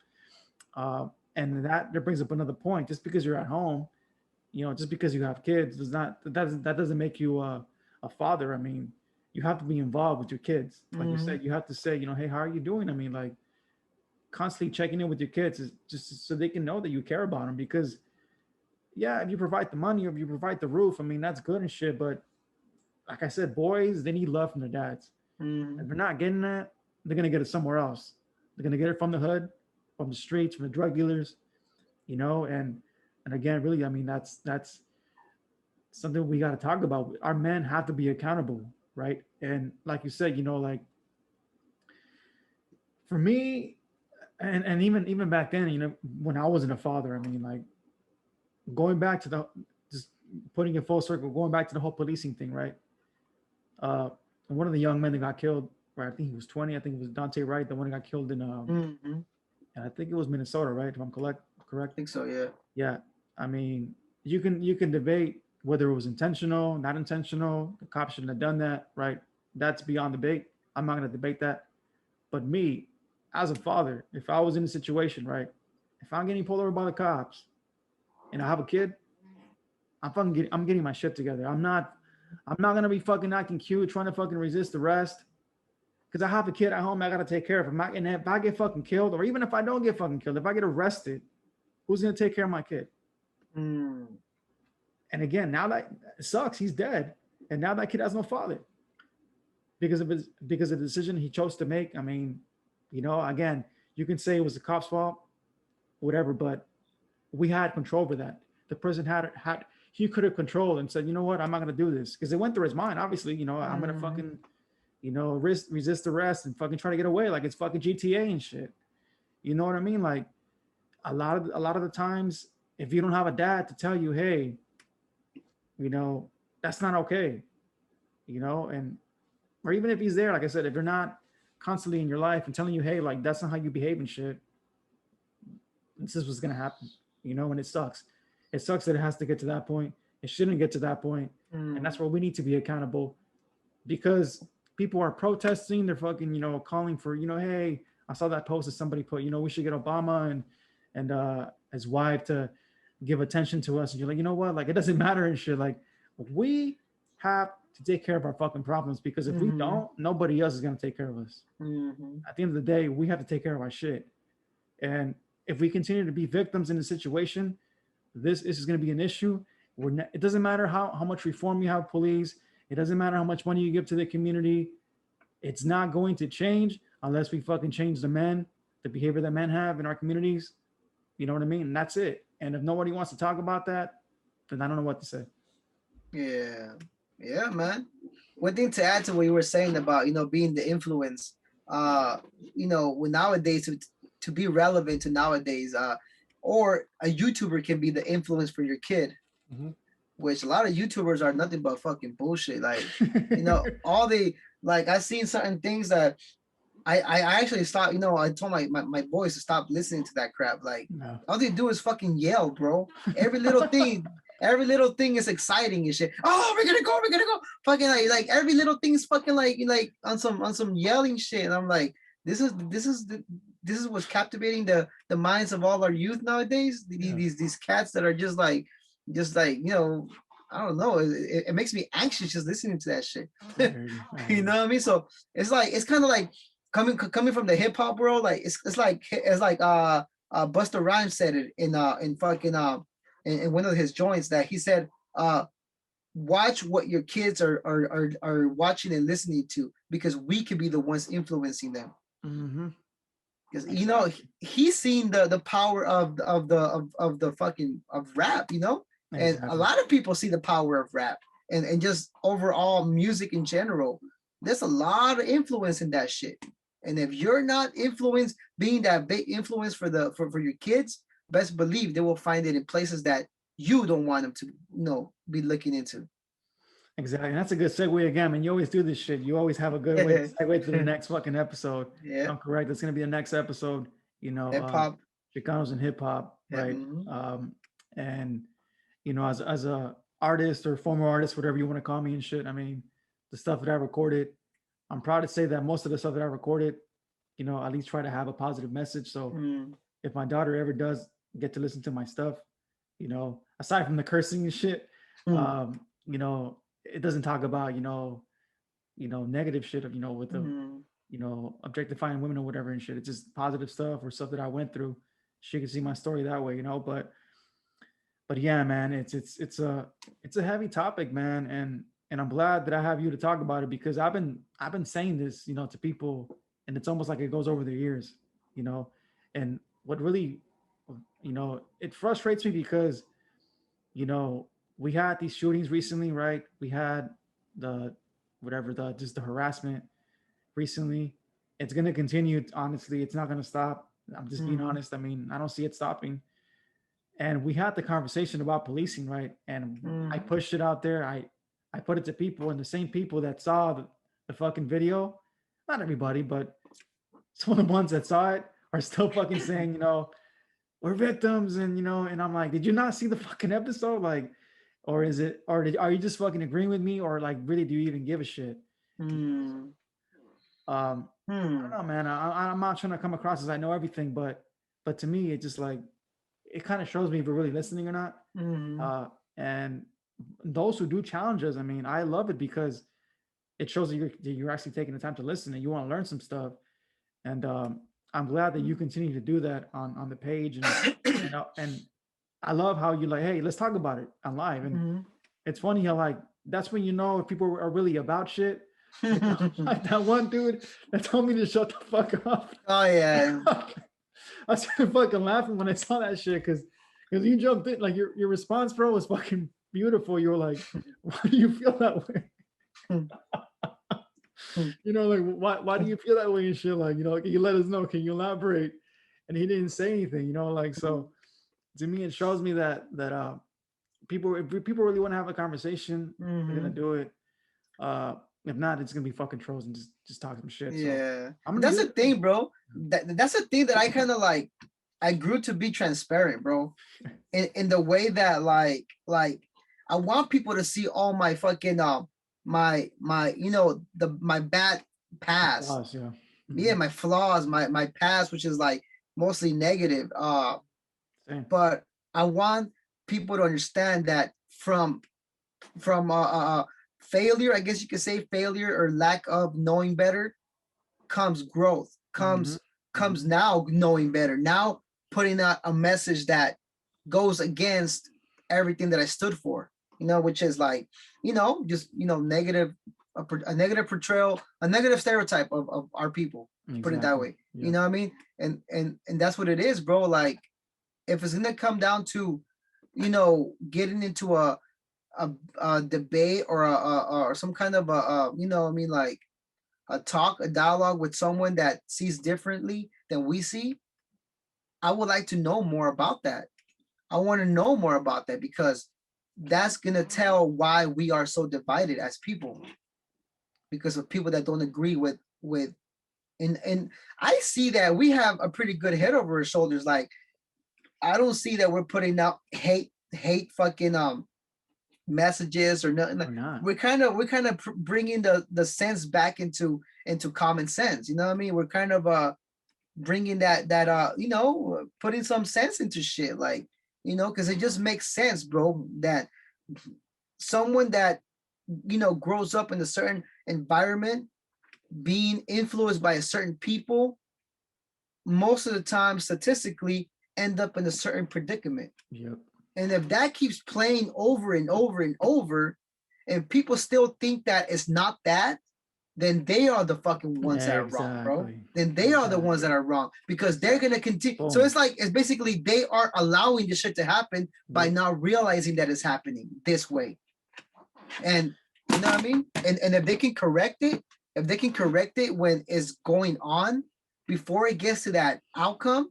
And that brings up another point. Just because you're at home, just because you have kids that doesn't make you a father. I mean, you have to be involved with your kids. Like you said, you have to say, hey, how are you doing? I mean, like, constantly checking in with your kids is just so they can know that you care about them. Because yeah, if you provide the money or if you provide the roof, I mean, that's good and shit. But like I said, boys, they need love from their dads. If they're not getting that, they're gonna get it somewhere else. They're gonna get it from the hood, from the streets, from the drug dealers, and again, really, I mean, that's something we got to talk about. Our men have to be accountable, right? And like you said, like, for me, and even back then, when I wasn't a father, I mean, like, going back to the just putting it full circle, going back to the whole policing thing, right? Uh, one of the young men that got killed, right? I think he was 20. I think it was Dante Wright, the one that got killed in, and I think it was Minnesota, right? If I'm correct. I think so, yeah. Yeah. I mean, you can debate whether it was intentional, not intentional. The cops shouldn't have done that, right? That's beyond debate. I'm not going to debate that. But me, as a father, if I was in a situation, right, if I'm getting pulled over by the cops and I have a kid, I'm getting my shit together. I'm not gonna be fucking acting cute, trying to fucking resist arrest. Because I have a kid at home, I gotta take care of him. And if I get fucking killed, or even if I don't get fucking killed, if I get arrested, who's gonna take care of my kid? And again, now that it sucks, he's dead, and now that kid has no father because of the decision he chose to make. I mean, again, you can say it was the cop's fault, whatever, but we had control over that. The person had he could have controlled and said, you know what, I'm not gonna do this, because it went through his mind. Obviously, I'm gonna fucking, resist arrest and fucking try to get away like it's fucking GTA and shit. You know what I mean? Like, a lot of the times, if you don't have a dad to tell you, hey, that's not okay, and or even if he's there, like I said, if you're not constantly in your life and telling you, hey, like, that's not how you behave and shit, this is what's gonna happen, and it sucks. It sucks that it has to get to that point. It shouldn't get to that point. And that's where we need to be accountable, because people are protesting. They're fucking, calling for, hey, I saw that post that somebody put, we should get Obama and his wife to give attention to us. And you're like, you know what? Like, it doesn't matter and shit. Like, we have to take care of our fucking problems, because if we don't, nobody else is going to take care of us. At the end of the day, we have to take care of our shit. And if we continue to be victims in the situation, this is going to be an issue. It doesn't matter how much reform you have police. It doesn't matter how much money you give to the community. It's not going to change unless we fucking change the men. the behavior that men have in our communities. You know what I mean? And that's it. And if nobody wants to talk about that, then I don't know what to say. Yeah, yeah, man. One thing to add to what you were saying about being the influence, uh, when nowadays to be relevant to nowadays, or a YouTuber can be the influence for your kid, Mm-hmm. which a lot of YouTubers are nothing but fucking bullshit. Like, all they like. I've seen certain things that I actually stopped. I told my boys to stop listening to that crap. Like, No. all they do is fucking yell, bro. Every little thing, every little thing is exciting and shit. Oh, we're gonna go. Fucking like every little thing is fucking like on some yelling shit. And I'm like, this is what's captivating the minds of all our youth nowadays. Yeah. These cats that are just like I don't know. It makes me anxious just listening to that shit. I hear you. I hear You know what I mean? So it's kind of like coming from the hip hop world. Like it's like Busta Rhymes said it in fucking in one of his joints, that he said, watch what your kids are watching and listening to, because we could be the ones influencing them. Mm-hmm. Because Exactly. he's seen the power of the fucking of rap, and a Exactly. lot of people see the power of rap and just overall music in general. There's a lot of influence in that shit. And if you're not influenced, being that big influence for your kids, best believe they will find it in places that you don't want them to be looking into. Exactly. And that's a good segue again. And you always do this shit. You always have a good way to segue to the next fucking episode. Yeah, I'm correct. That's gonna be the next episode. You know, hip hop. Chicanos and hip hop, Yeah, right? And as a artist or former artist, whatever you want to call me and shit. I mean, the stuff that I recorded, I'm proud to say that most of the stuff that I recorded, at least try to have a positive message. So if my daughter ever does get to listen to my stuff, aside from the cursing and shit, it doesn't talk about negative shit of with the objectifying women or whatever and shit. It's just positive stuff or stuff that I went through. She can see my story that way, but yeah, man, it's a heavy topic, man, and I'm glad that I have you to talk about it, because I've been saying this, to people, and it's almost like it goes over their ears, and what really, it frustrates me because, you know, we had these shootings recently, right? We had the whatever the just the harassment recently. It's gonna continue. Honestly, it's not gonna stop. I'm just being honest. I mean, I don't see it stopping. And we had the conversation about policing, right? And I pushed it out there. I put it to people, and the same people that saw the fucking video, not everybody, but some of the ones that saw it are still fucking saying, we're victims, and and I'm like, did you not see the fucking episode? Like, or is it, or are you just fucking agreeing with me, or like, really, do you even give a shit? I don't know, man. I'm not trying to come across as I know everything, but to me, it just like it kind of shows me if we're really listening or not. And those who do challenge us, I mean, I love it because it shows that you're actually taking the time to listen and you want to learn some stuff. And I'm glad that you continue to do that on the page, and I love how you like, hey, let's talk about it on live. And it's funny how like that's when if people are really about shit. Like that one dude that told me to shut the fuck up. Oh yeah. I started fucking laughing when I saw that shit because you jumped in, like your response, bro, was fucking beautiful. You were like, why do you feel that way? Like why do you feel that way and shit? Like, can you let us know? Can you elaborate? And he didn't say anything, like, so to me it shows me that people, if people really want to have a conversation, they're gonna do it. If not, it's gonna be fucking trolls and just talk some shit. Yeah, So that's the thing, bro. That's the thing that I kind of like. I grew to be transparent, bro, in the way that like I want people to see all my fucking my my bad past. flaws, yeah. Yeah, my flaws, my past, which is like mostly negative. Same. But I want people to understand that from failure, I guess you could say failure or lack of knowing better, comes growth, comes now knowing better, now putting out a message that goes against everything that I stood for, which is like, just negative a negative portrayal, a negative stereotype of our people. Put it that Exactly. way. You Yeah. know what I mean? And that's what it is, bro. Like if it's gonna come down to, getting into a debate or or some kind of I mean, like a dialogue with someone that sees differently than we see, I would like to know more about that. I want to know more about that because that's gonna tell why we are so divided as people because of people that don't agree with and I see that we have a pretty good head over our shoulders. Like I don't see that we're putting out hate fucking messages or nothing. Or not. We're kind of bringing the sense back into common sense. You know what I mean? We're kind of bringing that putting some sense into shit, like, because it just makes sense, bro, that someone that grows up in a certain environment being influenced by a certain people most of the time statistically end up in a certain predicament. Yep. And if that keeps playing over and over and over and people still think that it's not that, then they are the fucking ones that are wrong, bro. Exactly. Then they are the ones that are wrong because they're gonna continue. So Boom. it's basically they are allowing this shit to happen by Yep. not realizing that it's happening this way. And you know what I mean? And if they can correct it, when it's going on before it gets to that outcome,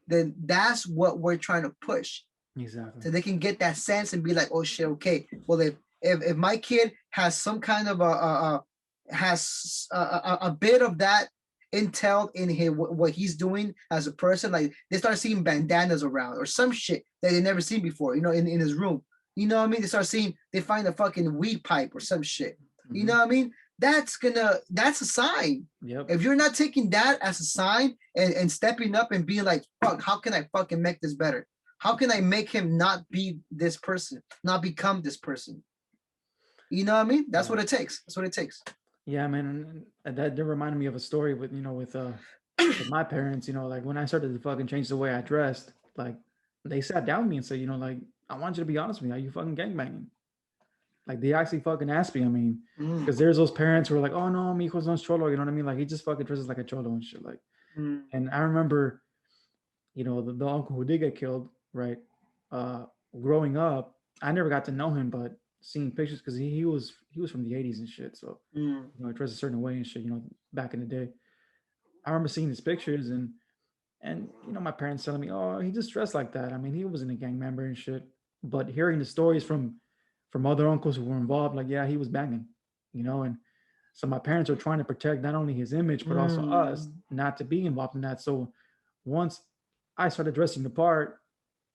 then that's what we're trying to push. Exactly. So they can get that sense and be like, oh shit, okay. Well, if my kid has some kind of a bit of that intel in him, what he's doing as a person, like they start seeing bandanas around or some shit that they never seen before, in his room. You know what I mean? They find a fucking weed pipe or some shit. Mm-hmm. You know what I mean? That's a sign. Yep. If you're not taking that as a sign and stepping up and being like, fuck, how can I fucking make this better? How can I make him not be this person, not become this person? You know what I mean? That's what it takes. That's what it takes. Yeah, man. And that reminded me of a story with with my parents. Like when I started to fucking change the way I dressed, like they sat down with me and said, like, I want you to be honest with me. Are you fucking gangbanging? Like they actually fucking asked me. I mean, because there's those parents who are like, oh no, mi hijo's no cholo. You know what I mean? Like he just fucking dresses like a cholo and shit. Like, and I remember, the uncle who did get killed, right? Growing up, I never got to know him, but seeing pictures because he was from the 80s and shit. So he dressed a certain way and shit. Back in the day, I remember seeing his pictures and my parents telling me, oh, he just dressed like that. I mean, he wasn't a gang member and shit. But hearing the stories from other uncles who were involved, like, yeah, he was banging, and so my parents are trying to protect not only his image but also us not to be involved in that. So once I started dressing the part,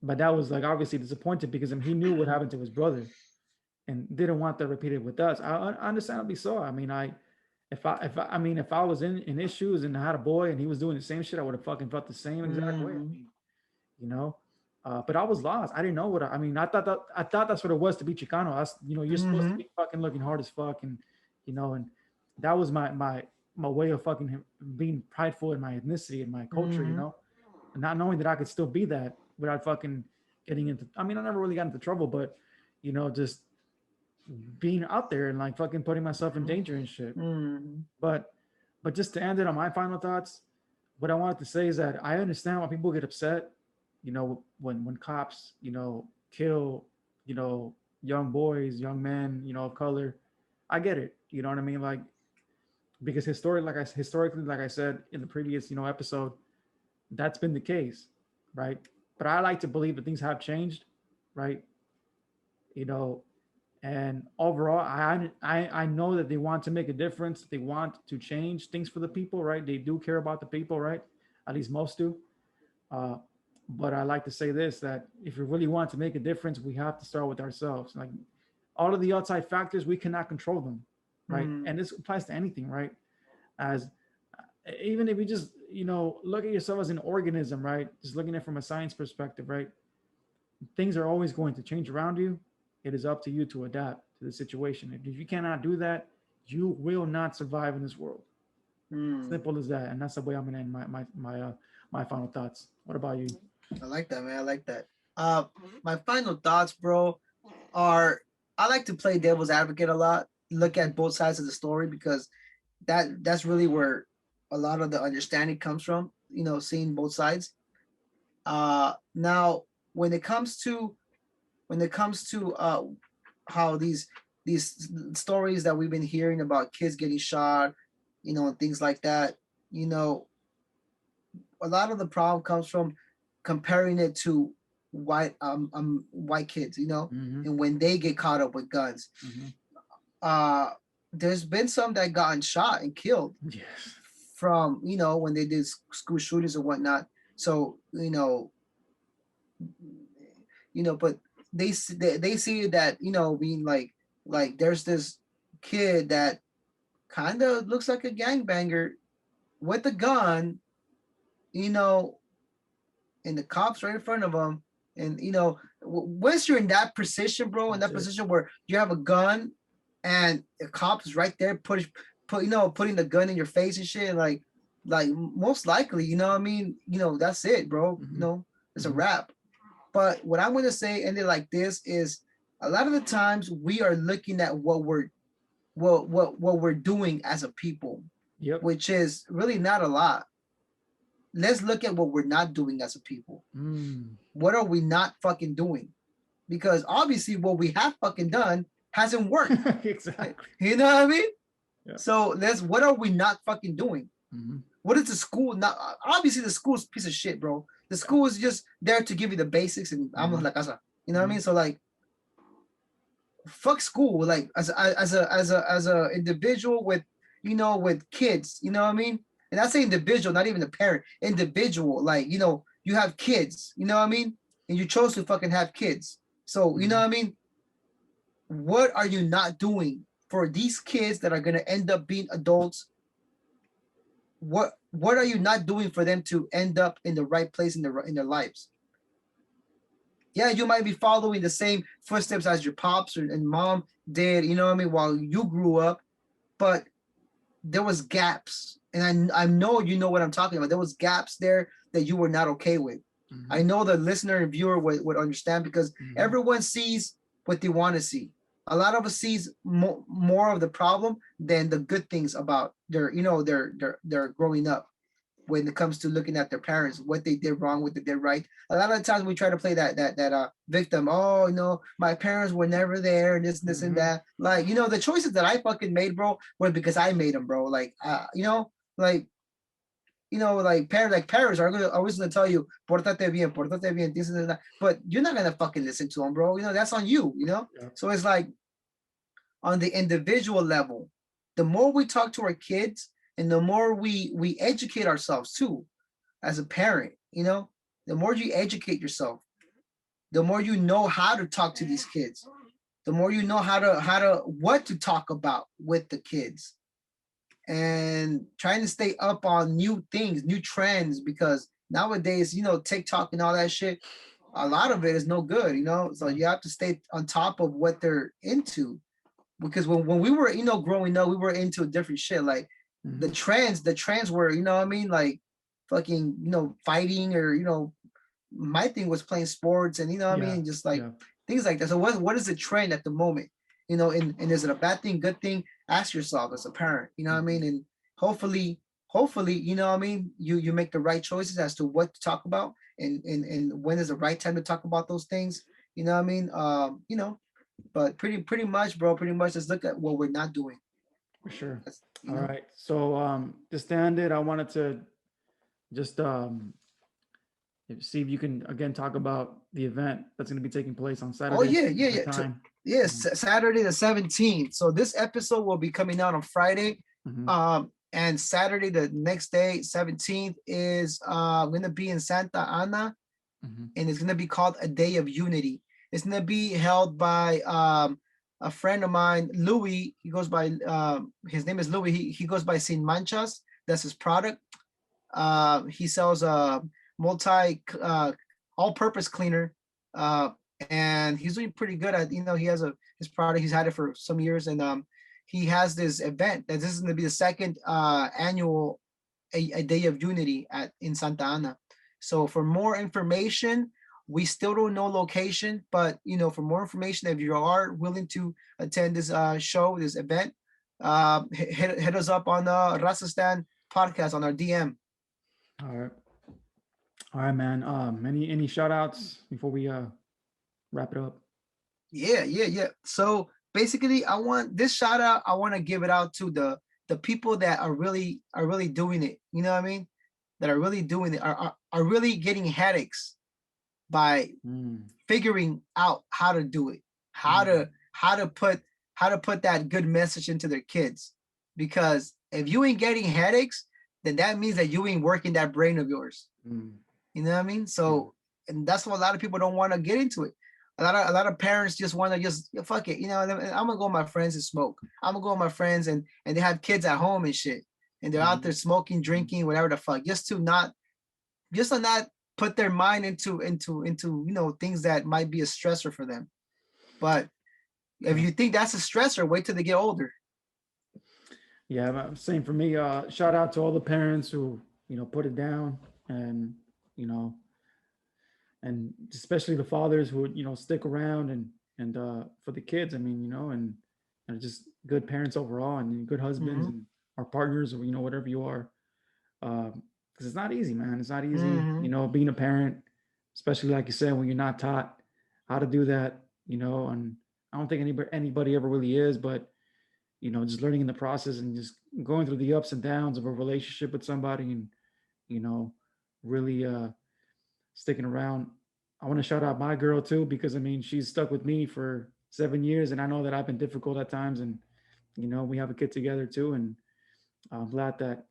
but that was like obviously disappointed because he knew what happened to his brother and didn't want that repeated with us. I understandably so. I mean, if I was in his shoes and I had a boy and he was doing the same shit, I would have fucking felt the same exact way. I mean, you know. But I was lost. I didn't know what I mean. I thought that's what it was to be Chicano. You're supposed to be fucking looking hard as fuck, and and that was my way of fucking being prideful in my ethnicity and my culture. And not knowing that I could still be that without fucking getting into. I mean, I never really got into trouble, but just being out there and like fucking putting myself in danger and shit. But just to end it on my final thoughts, what I wanted to say is that I understand why people get upset, when cops, kill, young boys, young men, of color. I get it. You know what I mean? Like, because historically, like I said in the previous, episode, that's been the case, right? But I like to believe that things have changed, right? You know, and overall, I know that they want to make a difference. They want to change things for the people, right? They do care about the people, right? At least most do. Uh, but I like to say this: that if we really want to make a difference, we have to start with ourselves. Like all of the outside factors, we cannot control them, right? And this applies to anything, right? As even if you just look at yourself as an organism, right? Just looking at it from a science perspective, right? Things are always going to change around you. It is up to you to adapt to the situation. If you cannot do that, you will not survive in this world. Simple as that. And that's the way I'm gonna end my final thoughts. What about you? I like that, man. I like that. My final thoughts, bro, are I like to play devil's advocate a lot. look at both sides of the story, because that's really where a lot of the understanding comes from, seeing both sides. Now when it comes to how these stories that we've been hearing about kids getting shot, and things like that, you know, a lot of the problem comes from comparing it to white kids, Mm-hmm. and when they get caught up with guns. Mm-hmm. Uh there's been some that gotten shot and killed Yes. from, when they did school shootings and whatnot. So, but they see that, being like there's this kid that kind of looks like a gangbanger with a gun, you know and the cops right in front of him. And once you're in that position, bro, in That's that it. position where you have a gun and the cops right there putting the gun in your face and shit, like most likely, what I mean, that's it, bro. Mm-hmm. It's a Mm-hmm. wrap. But what I'm gonna say, ended like this, is a lot of the times we are looking at what we're doing as a people, Yep. which is really not a lot. Let's look at what we're not doing as a people. Mm. What are we not fucking doing? Because obviously what we have fucking done hasn't worked. Exactly. You know what I mean? Yeah. So what are we not fucking doing? Mm-hmm. What is the school not? Obviously the school's a piece of shit, bro. The school is just there to give you the basics and vamos a la casa. You know what I mean? So like, fuck school. Like as a individual with, with kids. You know what I mean? And I say individual, not even a parent. Individual, like, you have kids. You know what I mean? And you chose to fucking have kids. So you know what I mean? What are you not doing for these kids that are gonna end up being adults? What are you not doing for them to end up in the right place in their lives? Yeah, you might be following the same footsteps as your pops and mom did, you know what I mean, while you grew up, but there was gaps. And I know you know what I'm talking about. There was gaps there that you were not okay with. Mm-hmm. I know the listener and viewer would understand, because everyone sees what they want to see. A lot of us sees more of the problem than the good things about their growing up, when it comes to looking at their parents, what they did wrong, what they did right. A lot of the times we try to play that victim. Oh, my parents were never there, and this and that. Like, the choices that I fucking made, bro, were because I made them, bro. Like, like, parents are always gonna tell you, portate bien, this and that. But you're not gonna fucking listen to them, bro. That's on you. Yeah. So it's like, on the individual level, the more we talk to our kids, and the more we educate ourselves too, as a parent, the more you educate yourself, the more you know how to talk to these kids, the more you know how to what to talk about with the kids, and trying to stay up on new things, new trends, because nowadays, TikTok and all that shit, a lot of it is no good, so you have to stay on top of what they're into, because when we were, growing up, we were into different shit. Like, the trends were, what I mean, like fucking, fighting, or my thing was playing sports, and what I Yeah. mean, just like Yeah. things like that. So what is the trend at the moment? And is it a bad thing, good thing? Ask yourself as a parent, what I mean? And hopefully, what I mean, you make the right choices as to what to talk about, and when is the right time to talk about those things, what I mean? But pretty much, bro, pretty much, let's look at what we're not doing. For sure. That's, All right. So to stand it, I wanted to just see if you can again talk about the event that's going to be taking place on Oh Saturday. yeah, yeah, The yeah. time. Yes, Saturday the 17th. So this episode will be coming out on Friday. Mm-hmm. And Saturday the next day, 17th, is gonna be in Santa Ana, and it's gonna be called A Day of Unity. It's gonna be held by a friend of mine, Louis. He goes by his name is Louis. He goes by Sin Manchas. That's his product. He sells a multi all-purpose cleaner, uh, and he's doing pretty good at, he has his product. He's had it for some years, and he has this event that this is going to be the second annual a Day of Unity in Santa Ana. So for more information We still don't know location, but for more information, if you are willing to attend this show, this event, hit us up on the Rasastan podcast on our DM. All right. All right, man. Any shout outs before we wrap it up? Yeah. So basically, I want this shout out. I want to give it out to the people that are really doing it. You know what I mean? That are really doing it, are really getting headaches by figuring out how to do it, how to put that good message into their kids. Because if you ain't getting headaches, then that means that you ain't working that brain of yours. You know what I mean? So, and that's why a lot of people don't want to get into it. A lot of parents just want to just fuck it. I'm gonna go with my friends and smoke. I'm gonna go with my friends and they have kids at home and shit, and they're out there smoking, drinking, whatever the fuck, just to not put their mind into things that might be a stressor for them. But if you think that's a stressor, wait till they get older. Yeah, same for me. Shout out to all the parents who put it down, and and especially the fathers who stick around and for the kids. I mean, and just good parents overall, and good husbands and our partners, or whatever you are. Because it's not easy, man. It's not easy, being a parent, especially like you said, when you're not taught how to do that, and I don't think anybody ever really is, but just learning in the process and just going through the ups and downs of a relationship with somebody, and really sticking around. I want to shout out my girl too, because I mean, she's stuck with me for 7 years, and I know that I've been difficult at times, and we have a kid together too, and I'm glad that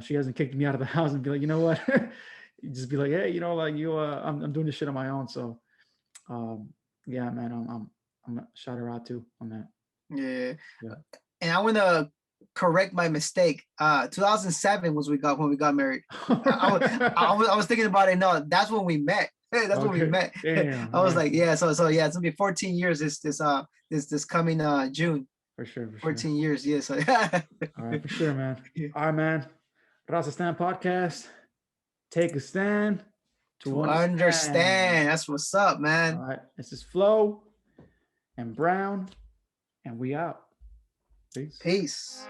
she hasn't kicked me out of the house and be like, you know what, you just be like, hey, I'm doing this shit on my own. So yeah, man, I'm gonna shout her out too on that. Yeah. And I want to correct my mistake. 2007 was when we got married. I was thinking about it. No, that's when we met. That's when we met. Damn, I was like, yeah. So yeah, it's gonna be 14 years. This coming June. For sure. 14 years. Yeah. So all right, for sure, man. All right, man. Raza Stand Podcast. Take a stand to understand. That's what's up, man. All right. This is Flo and Brown, and we out. Peace.